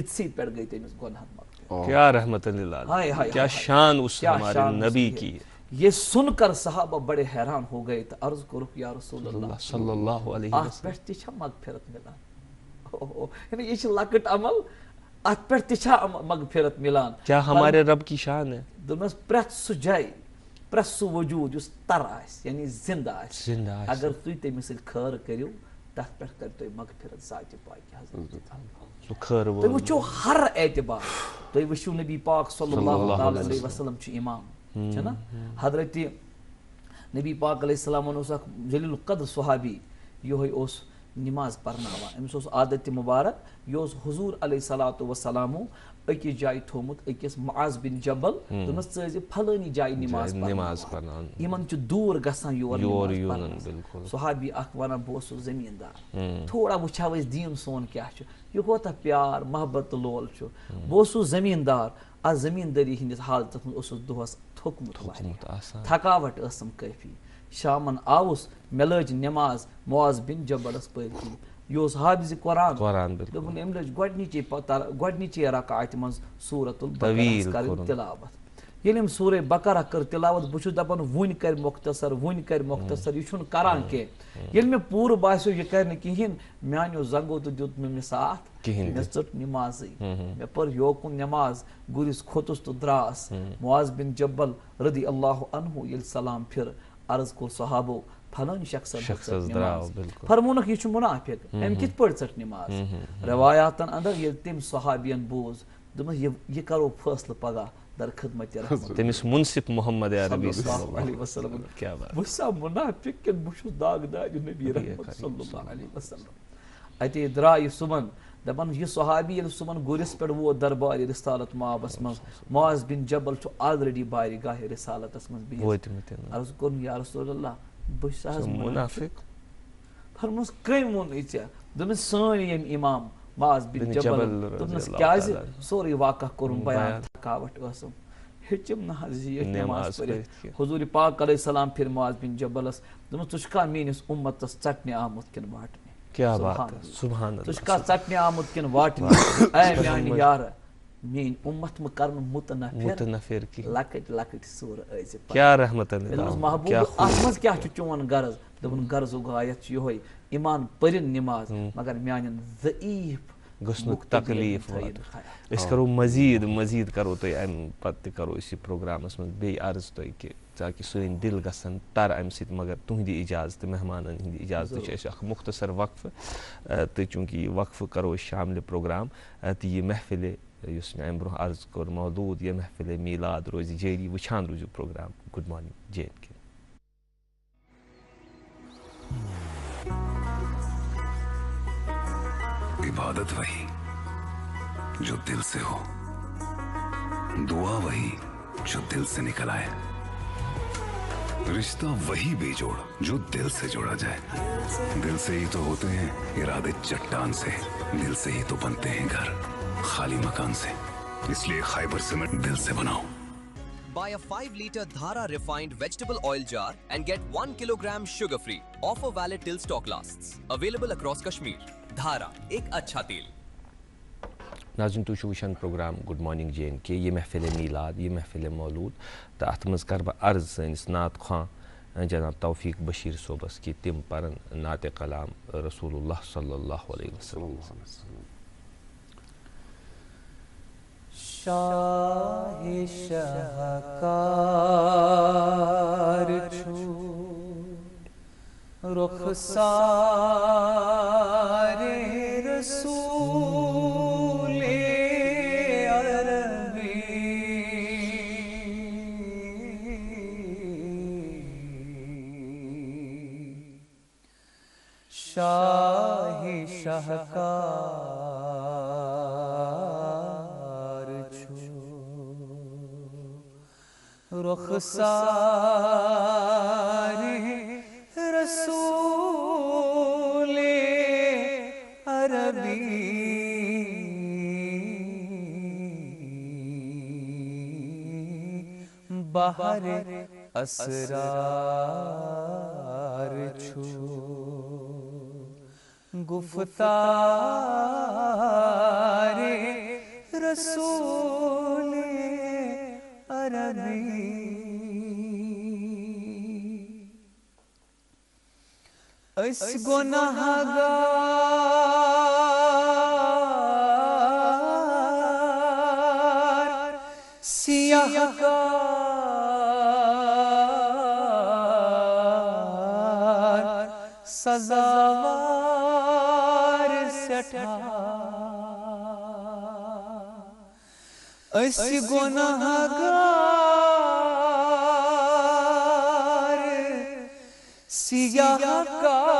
इसी पे गई तमिस गुनाह क्या रहमतुल्लिल आलमीन क्या शान उस हमारे नबी की। ये सुनकर सहाबा बड़े हैरान हो गए तो अर्ज करो या रसूलुल्लाह सल्लल्लाहु अलैहि वसल्लम मगफिरत मिलान ये लकट अमल अत पे मगफिरत मिलान क्या हमारे रब की शान है दोनों प्रत सु जाय प्रत सु वजूद उस तर यानी जिंदा अगर तुम तमिस खैर करो तथ पे कर तुम मगफिरत साच पाक खैर तुम वो हर एतबार तुम वो नबी पाक सल्लल्लाहु अलैहि वसल्लम इमाम है ना हजरत नबी पाक अलैहिस्सलाम जलील कद्र सहाबी योह ओस नमाज पढ़नावान अमिस आदत मुबारक यह हुजूर अलैहिस्सलातु वस्सलामो अकिस जाय थोमुत अकिस मुआज बिन जबल दोनस चज फलानी जाय नमाज पढ़नान इमन च दूर गसान योर बिल्कुल सहाबी अख वना बोस जमींदार थोड़ा वुछा वस दीन सोन क्या छ ये कोता प्यार मोहब्बत लोल छ बोस जमींदार आ जमींदारी हिंदिस हालत में दोहस थोकमुत थकावट असम काफी शामन आउस मे लज नमाज मुआज बिन जबलस पढ़ी यह हाफिज कुरान दोपन अम लज गोडनिचे रकात मज सूरतुल बकरा कर तिलावत ये सूर बकरा कर तिलावत बहु दपान वन कर मुख्तसर यह करान कह मे पूर बासो यह कर कहें मानो जंगो तो दुत मे साथ मे चट नमाज मे पर योकुन नमाज गुरिस खोतुस तो द्रास मुआज बिन जबल रदी अल्लाह अन्हु ये सलाम फिर अर्ज को सहाबो फलन शख्स फरमोनक यह मुनाफिक अम कित पड़ चट नमाज रवायातन अंदर ये तम सहाबियन बोज दोपन यह करो फैसला पगह दर खिदमत तमिस मुनसिफ मोहम्मद अरबी सल्लल्लाहु अलैहि वसल्लम क्या बात वसा मुनाफिक के बुशु दागदार नबी रहमत सल्लल्लाहु अलैहि वसल्लम अते द्राय सुमन दपन यह सहाबी ये सुमन गुरिस पे वो दरबार रिसालत माबस मज मुआज बिन जबल ऑलरेडी बारी गाह रिसालतस मज अर्ज कोन या रसूलुल्लाह बस मुनाफिक फरमस कई मोन इचा दम सान यम इमाम मुआज बिन जबल तुमस क्या सोरी वाक़ा कोरुन बयान थकावट असम हेचम न हजी नमाज पढ़े हुजूर पाक अलैहिस्सलाम फिर मुआज बिन जबलस दम तुशका मीनिस उम्मतस चटने आमत किन बाट में क्या बात है सुभान अल्लाह तुशका चटने आमत किन बाट में ऐ म्यान यार मीन उम्मत में कर्म मुतनफिर की लकट सूर ऐसे क्या रहमत अल्लाह महबूब आत्मज क्या चोन गर्ज दबन गर्ज गायत योय ईमान परिन नमाज मगर म्यान ज़ईफ गसनुक तकलीफ इस करो मजीद करो तो अम पत करो इस प्रोग्रामस में बे अर्ज तो कि ताकि सन दिल गसन तर अम सत मगर तुहदी इजाजत मेहमान हंदी इजाजत मुख्तसर वक्फ तो चूंकि वक्फ करो शामिल प्रोग्राम तो यह महफिल युस मे अम ब्रोह अर्ज कोर मौदूद यह महफिल मीलाद रोज जारी वुछान रोजु प्रोग्राम गुड मॉर्निंग JNK। इबादत वही जो दिल से हो, दुआ वही जो दिल से निकल आए, रिश्ता वही बेजोड़ जो दिल से जोड़ा जाए। दिल से ही तो होते हैं इरादे चट्टान से, दिल से ही तो बनते हैं घर खाली मकान से। इसलिए खाइबर सीमेंट दिल से बनाओ। Buy a 5-liter Dhara refined vegetable oil jar and get 1 kilogram sugar free. Offer valid till stock lasts. Available across Kashmir. Dhara, एक अच्छा तेल। नाज़रीन तुम वुचान प्रोग्राम गुड मॉर्निंग JNK, ये महफिल मीलाद, ये महफिल मौलूद, तो अत मज कर बह अर्ज सैनिस नात खां जनाब तौफीक बशीर सोबस की तिम परन नात कलाम रसूलुल्लाह सल्लल्लाहु अलैहि वसल्लम। शाहे शाहकार छु रुखसारे रसूले अरबी शाहे शाहकार रुखसारे रसूले अरबी बाहर असरार छु गुफ्तारे रसूले अरबी इस गुनाहगार सियाहकार सजावार सठा इस गुनाहगार सियाहकार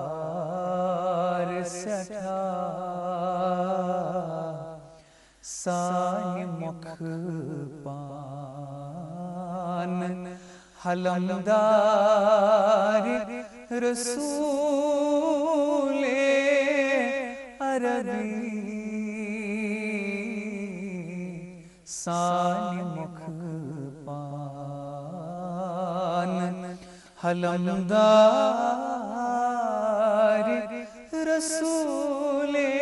सजावार सठा साय मुख पान हलमदार रसूले अरबी साय मुख पान हलमदार रसूले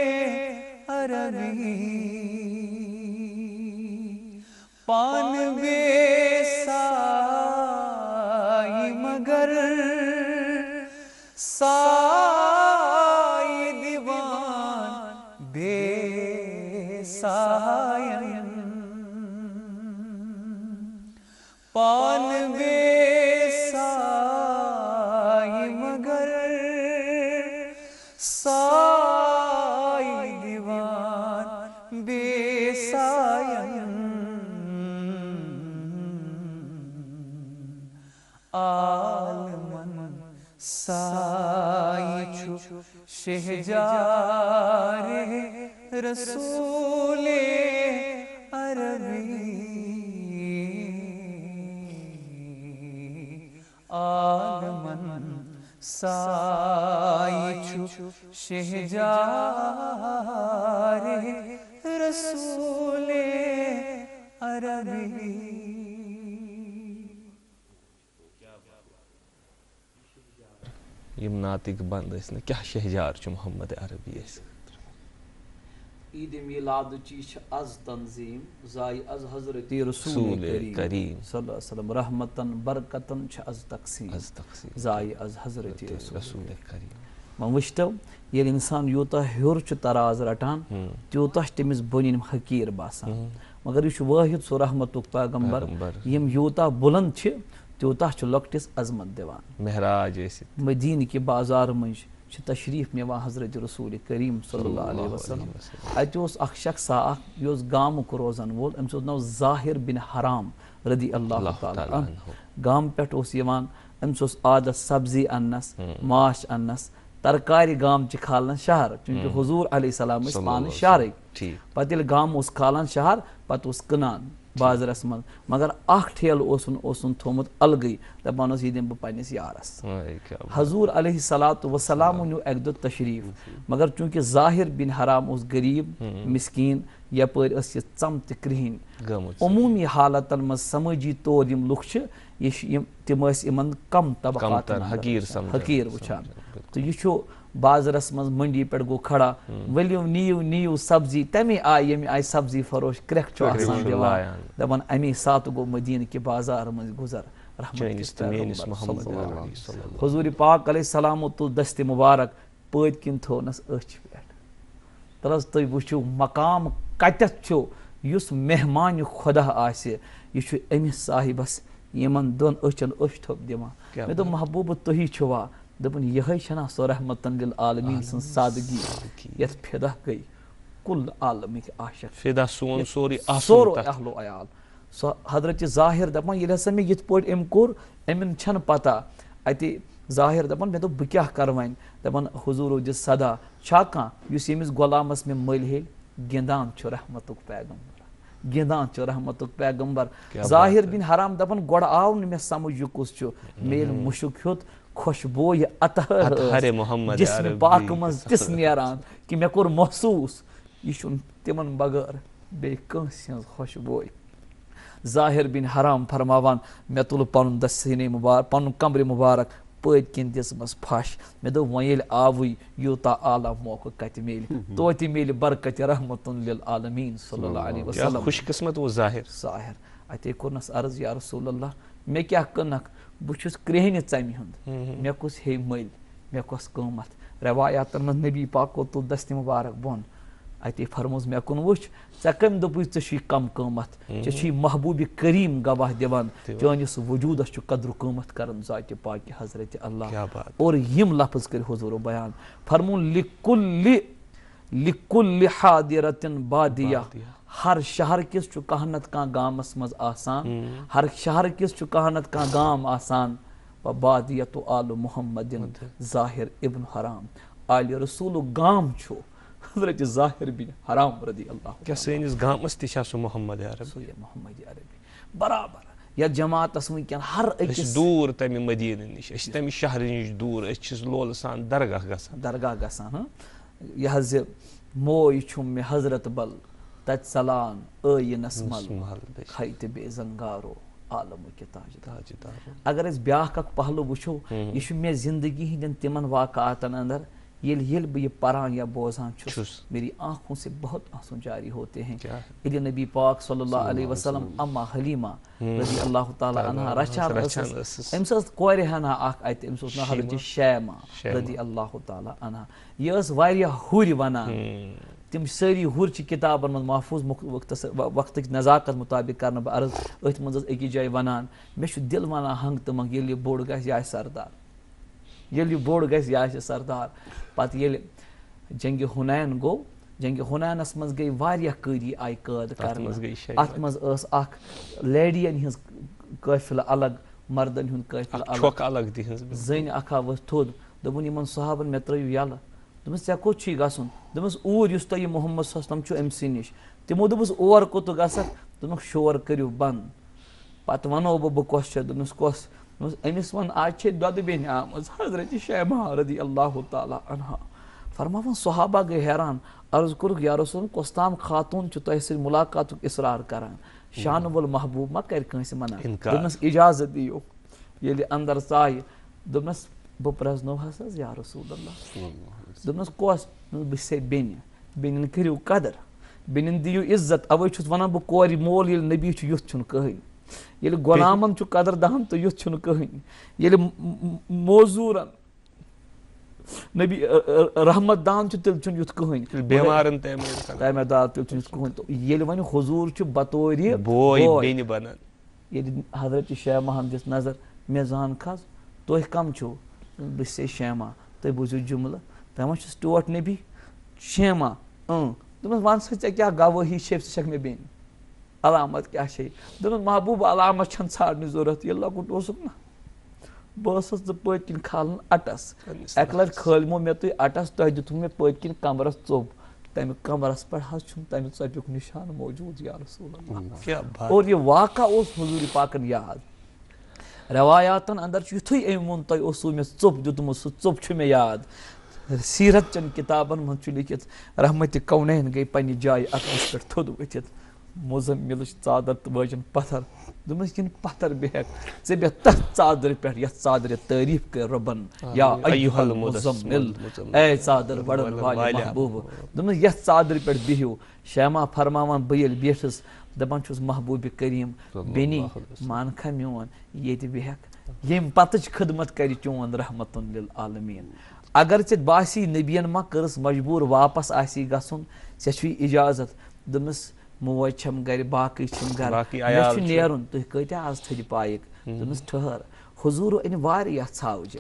अरबी पान बेसाई मगर साई दीवान बेसायन पान बेसाई मगर साई दीवान बेसायन आलमन साई छु शहजारे रसूले अरबी आलमन साई छु शहजारे रसूले अरबी यम नातिक बंद न क्या शहजार मोहम्मद अरबी ईद मिलाद अज तंजीम जाय अज हजरत रसूल करीम सल्लल्लाहु अलैहि वसल्लम रहमतन बरकतन अज तकसीम जाय अज हजरत रसूल करीम वह वुचतो ये इंसान यूता हर तराज रटान त्यूता तमिस बोनिम हकीर बासान मगर यह वाहिद सो रहमतुक पैगंबर यम यूता बुलंद त्यूता लकटिस अजमत दिवान महराज मदीन के बाजार मज तशरीफ निवान हजरत रसूल करीम सल्लल्लाहु अलैहि वसल्लम अत शख्स यह गामुक रोजन वोल अम्स नाव ज़ाहिर बिन हराम रदी अल्लाह ताला गाम पे अम्स आदत सब्जी अन्नस माश अन्नस तरकारी गाम खालान शहर चूंकि हुजूर अलैहिस्सलाम पान शहर पे गाम खालान शहर पे कनान बाजारस मं मगर अख ठेल थोमुत अलगै दपान यह दिन बह पन्निस यारस हुजूर अलैहिस्सलातु वस्सलाम न्यू एक दो तशरीफ मगर चूंकि ज़ाहिर बिन हराम गरीब मिस्कीन यपर चम त कृहन अमूमी हालतन मज समझी तौर यम लुख तिम इन कम तबकात हकीर वुचान तो यह बाजारस मज मंडी पे गो खड़ा वलियो नीयू नीयू सब्जी तमे आय यमे आय सब्जी फरोश क्रख दपान अमे सात गो मदीन के बाजार मज गुजर हुजूर पाक अलैहिस्सलाम तुल दस्त मुबारक पद किन थोनस अच पे तलस तुम वुचो मकाम कतथ छो युस मेहमान खुदा आसे यह अमिस साहिबस यमन दोन अचन अच थोप दिवान मे दोप महबूब तुही छुवा दपन यह सो रहमतन लिल आलमीन सन सादगी यथ फिदा गई कुल आलमिक आशिक फिदा सोन सोरी सोरो अहलो अयाल सो हजरत ज़ाहिर दपान ये हसा मे यथ पट एम कोर एमन छन पता अति ज़ाहिर दपान मे दो बह क्या कर वन दपान हुजूर दिस सदा छा कह युस यमिस गुलामस मे मल हेल गिंदान छ रहमतुक पैगंबर गिंदान छ रहमतुक पैगंबर ज़ाहिर बिन हराम दपान गोड़ आव न मे समझ यह कुस छ मेल मुशुक होत खुशबो अतहर जिस्म पाक मज तिस नेरान कि मे कोर महसूस यह तिमन बगैर बे खुशबो ज़ाहिर बिन हराम फरमावान मे तुल पन दस्तीने मुबारक पन कमर मुबारक पद किन दिसमस फश मे दो वो आवुई यूता आला मौका कत मेल तो मेल बरकत रहमतुन लिल आलमीन सल्लल्लाहु अलैहि वसल्लम खुशकिस्मत वो ज़ाहिर अते कोरनस अर्ज या रसूल अल्लाह मे क्या कनक बुछुस क्रेहन षमि हुंद मे कुस हे मल मे कुस कीमत रवायातन मज नबी पाक को तुल दस्त मुबारक बोन अते फरमोस मे कुन वुच ऐ कम दोपुस षी कम कीमत षी महबूब करीम गवाह दिवान चानिस वजूदस कद्र कीमत करन ज़ात पाक हजरत अल्लाह और यम लफ्ज कर हुजूर बयान फरमून लिकुल्लि हादिरतिन बादिया हर शहर किस कह नत कह गामस मज आसान हर शहर किस कह नत कह गाम आसान बादिया तो आल मुहम्मदिन ज़ाहिर इब्न हराम आल रसूल गाम छो हजरत ज़ाहिर बिन हराम रदी अल्लाह क्या सैनिस गामस तिशा सु मोहम्मद अरबी बराबर या जमातस वुनकन हर अकिस दूर तमि मदीन निश तमि शहर निश दूर लोल सान दरगाह गसान यह मोय छुम मे हजरत बल तत सलान अयनस मल खैत बे जंगारो आलम के ताजदार अगर इस ब्याह पहलू वुचो यह मे जिंदगी हिंदन तिमन वाक़ातन अंदर ये बह परान या बोजान मेरी आंखों से बहुत आंसू जारी होते हैं इले नबी पाक सल्लल्लाहु अलैहि वसल्लम अम्मा हलीमा रज़ी अल्लाह ताला अन्हा रचान अम्स कोर हना अत अम्स ना हजरत शैमा रज़ी अल्लाह ताला अन्हा यह वारिया हुर वनान तिम सारी हुर किताबन मज महफूज वक्त नज़ाकत मुताबिक कर अर्ज अथ मज अकि जाय वनान मे दिल वनान हंग तो मंग ये बोड़ गह सरदार ये बोड़ गह सरदार पत ये जंग हुनैन गो जंग हुनैनस मज गई वारिया करी आय कैद कर अत मज लेडियन हज काफिल अलग मर्दन हुंद काफिल अलग जन अखा वस थोद दोपन यमन सहाबन मे त्रयु यल दोपस ऐ कोत छी गसुन दोपस ऊर युस तय मोहम्मद सल्लल्लाहु अलैहि वसल्लम अमसी निश तिमो दोपस और कोत गसक दोपन शोर करियो बंद पत वनो बह कस छ दोपस कस अमिस वन आज दद बेन आमज हजरत शैमा रज़ी अल्लाह ताला अन्हा फरमावन सहाबा गए हैरान अर्ज कुरुक या रसूल कोस्ताम खातून छु तोह से मुलाकात इसरार करान शान वल महबूब मा कर कंस मना दोनस इजाजत दियो ये अंदर साय दोनस बह प्रजनो हसस या रसूल अल्लाह दोनस कोस बिसे बेन करियो कदर बेन दियो इज्जत अवै छु वना बह कोरि मोल ये नबी छु युथ छु कहन ये गुलामन कदर दहन तो युथ कहन ये मोजूरन नबी रहमत दान तिल युथ कहन बेमारन तमेदार तिल कहन तो ये वन हुजूर बतौर बोय बनन ये हजरत शैमा दिस नजर मे जान खस तुह कम छो बे शैमा तुम बूझो जुमल तम टोट नबी शैमा दोपस वन सा क्या गवाही छक मे बेन अलामत क्या दोनों महबूब अलामत छन छाड़ने जरूरत ये लकुट ना बस पत्किन खालन अटस एक लट खलमो मे तुम अटस तुम दितु मे पत्किन कमरस चोप तम कमरस पे तम चोपुक निशान मौजूद या रसूल और ये वाक़ा हुजूर पाकन याद रवायातन अंदर युथुई अम वोन तुम मे चोप दितुम सह चोप मे याद सीरत चन किताबन मज लिखित रहमत कौनैन गई पन्ने जाय अकस पे थोद वथित मुजम्मिल चादर तो वजन पत्थर दोपस यह पत्थर बेहक ऐ बे तथ चादर पे ये चादर तारीफ कर रबन या अय्युहल मुजम्मिल ए चादर बड़न वाले महबूब दोपस ये चादर पे बिहियो शैमा फरमावन बह ये बेठस दपान छुस महबूब करीम बेनी मानखा मोन ये बेहक यम पतच खिदमत कर चोन रहमतुन लिल आलमीन अगर ऐ बासी नबियन मा करस मजबूर वापस आसी गसुन ऐ छु इजाजत दोपस मोज छम गर बाकी छम गर मे नेरुन तुह कत्या आज थद पाइक दोपस ठहर हुजूर अन वारिया छावज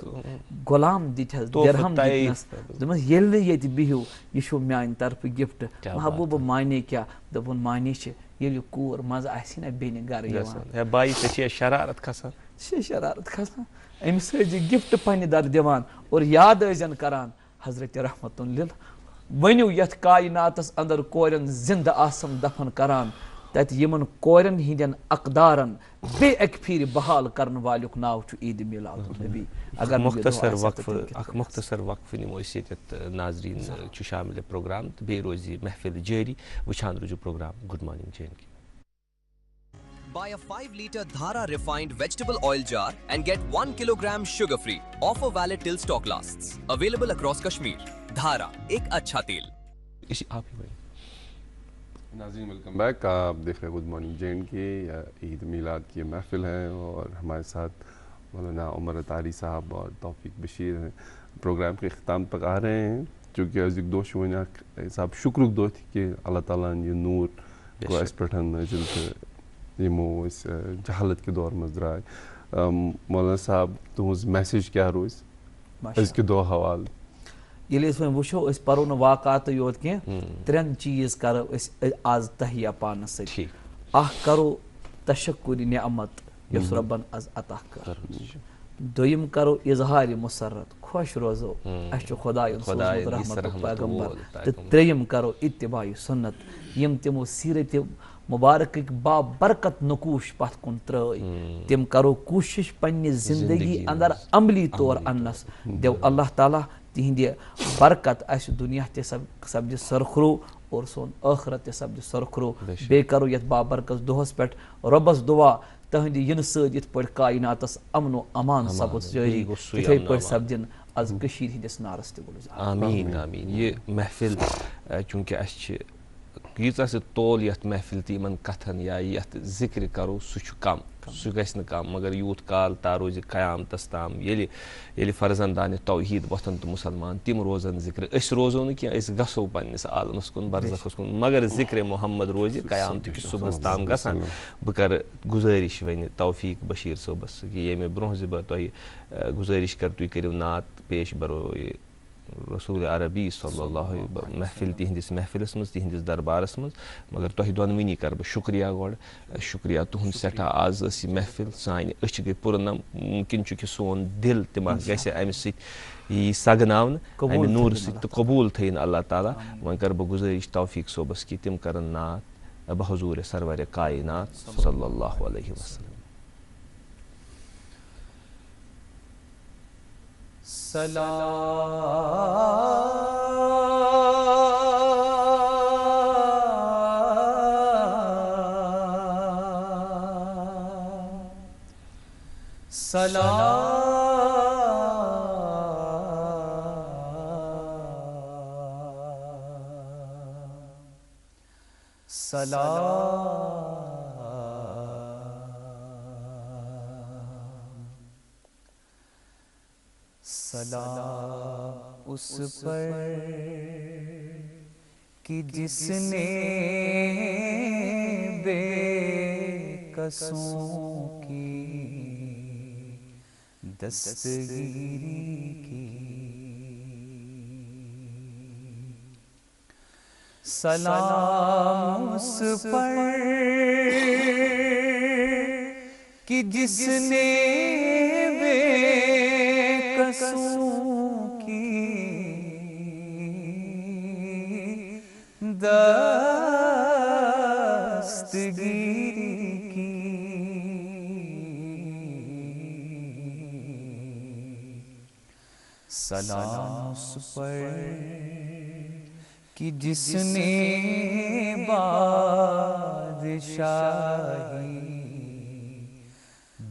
गुलाम दिथस दिरहम दितनस दोपस येल ने ये बिहियो यह छु म्यान तरफ गिफ्ट महबूब माने क्या दोपन माने छ ये कूर मज आसी ना बेन गर यवान बाई से शरारत खसान शरारत खसान अमिस गिफ्ट पन्ने दर दिवान और याद ऐजन करान हजरत रहमतुन लिल वनु यथ कायनातस अंदर कोरन जिंद आसम दफन करान तत यमन कोरन हिंदन अकदारन बे एक फिर बहाल करन वालुक नाव छु ईद मिलादुन नबी अगर मुख्तसर वक्फ निमो नाजरीन छु शामिल प्रोग्राम तो बे रोजी महफिल जारी वुछान रुजु प्रोग्राम गुड मॉर्निंग जैन की Buy a 5-liter Dhara refined vegetable oil jar and get 1 kilogram sugar free. Offer valid till stock lasts. Available across Kashmir. Dhara, एक अच्छा तेल. आप ही भाई. नाज़रीन वेलकम बैक. आप देख रहे हैं गुड मॉर्निंग जैन की ईद मिलाद की महफिल है और हमारे साथ मौलाना उमर अतारी साहब और तौफीक बशीर हैं. प्रोग्राम के अख्ताम तक आ रहे हैं चूँकि अजिक दोष वन साहब शुक्र दो कि अल्लाह ताला ये नूर को अस पे नाजिल यमो जहालत के दौर में द्राय. मौलाना साहब तुज मैसेज क्या रोज अजक दो हवाल ये वो पो न वाक़ात योत कह त्रेन चीज करो आज तहिया पानस सही करो तशक्कुर निअमत यस रब्बन आज अता कर दोयम करो इजहार मुसरत खुश रोजो अस खुदायन रहमत पैगंबर तो त्रेयम करो इत्तिबाई सुन्नत यम तिमो सीरत मुबारक बाबरकत नकूश पथ कुन त्रय तिम करो कोशिश पन्ने जिंदगी अंदर अमली तौर अन्नस देव अल्लाह ताला तिहंद बरकत अस दुनिया ते सब्ज सरखरो और सोन आखरत ते सब्ज सरखरो बे करो यत बाबरकत दोहस पे रबस दुआ तहंद इन सत पे कायनातस अमन अमान सपद जारी तिथे पे सब्जन आज कशीर हिंदिस नारस ते गुलजार. आमीन आमीन. ये महफिल चूँकि अस यीचा से तोल यथ महफिल तीमन कथन या यथ जिक्र करो सह कम सह गि कम मगर यूत काल ता रोज क़यामतस ताम ये फर्जंदान तौहीद वथन तो मुसलमान तिम रोजन जिक्र अस रोजो न कि गसो पन्निस आलमस कुन बरज़खस कुन मगर जिक्र मोहम्मद रोज क़यामत कि सुबह ताम गसान. बह कर गुजारिश वन तौफीक बशीर सोबस कि ये मे ब्रोह बह तुह गुजारिश कर तुह करो नात पेश बरो रसूल अरबी सल्लल्लाहु महफिल तिहंदिस महफिलस मज तिहंदिस दरबारस मज मगर तुह दोनवनी कर बह शुक्रिया गोड़ शुक्रिया तुहंद सठा आज महफिल सान अच गई पुरनम मुमकिन कि सोन दिल तम गि अमि सि सगनावन अमि नूर सत कबूल थन अल्लाह ताला. वन कर बह गुजारिश तौफीक सोबस कि तिम कर नात बहजूर सरवर कायनात सल्लल्लाहु अलैहि वसल्लम. सलाम उस पर कि जिसने बेकसों की दस्तगीरी की. सलाम उस पर कि जिसने दस्तगीरी की, सलाम उस पर कि जिसने बादशाही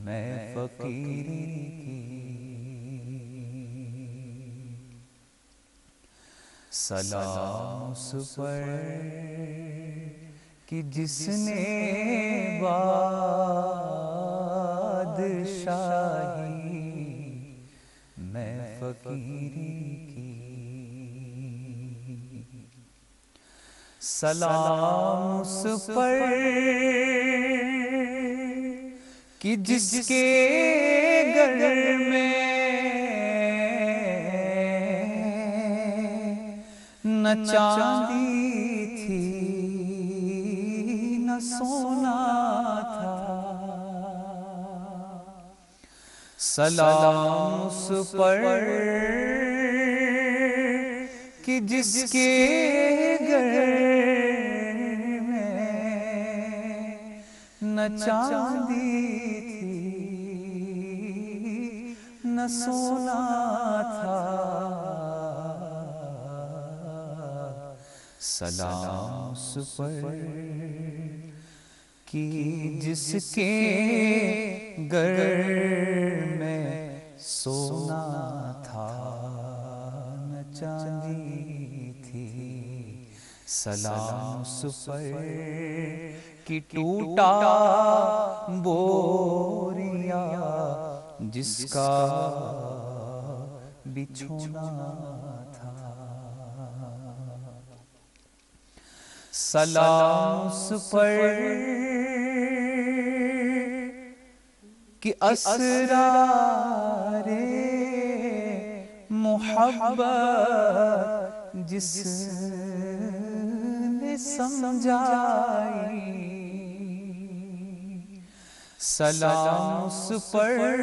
मैं फकीरी की, सलाम उस पर कि जिसने बादशाही मैं फकीरी की, सलाम उस पर कि जिसके घर में न चांदी थी न सोना था, सलाम उस पर कि जिसके घर में न चांदी थी न सोना था, सलाम उस पर कि जिसके घर में सोना था न चांदी थी, सलाम उस पर कि टूटा बोरिया जिसका बिछोना था, सलाम उस पर कि असरारे मोहब्बत जिसने समझाई, सलाम उस पर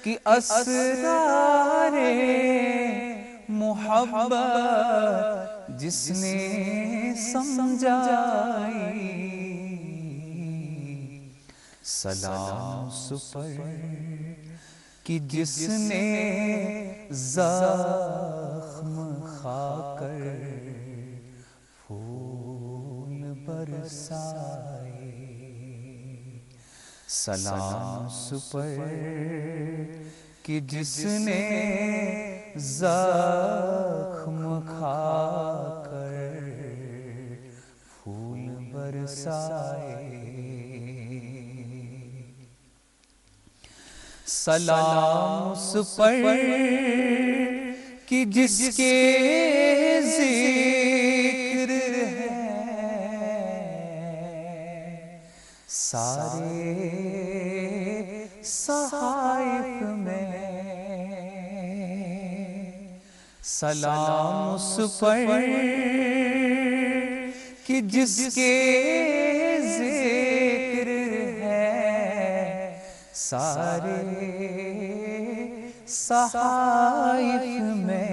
कि असरारे मोहब्बत जिसने समझाई, सलाम उस पर कि जिसने जख्म खाकर फूल बरसाए, सलाम उस पर कि जिसने जख्म खाकर फूल बरसाए, सलाम उस पर कि जिसके जिक्र है सारे सहाइफ में, सलाम उस पर कि जिसके जिक्र है सारे सहाइफ में,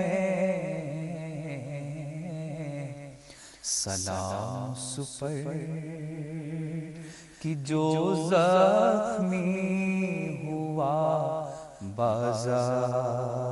सलाम उस पर कि जो जख्मी हुआ बाजार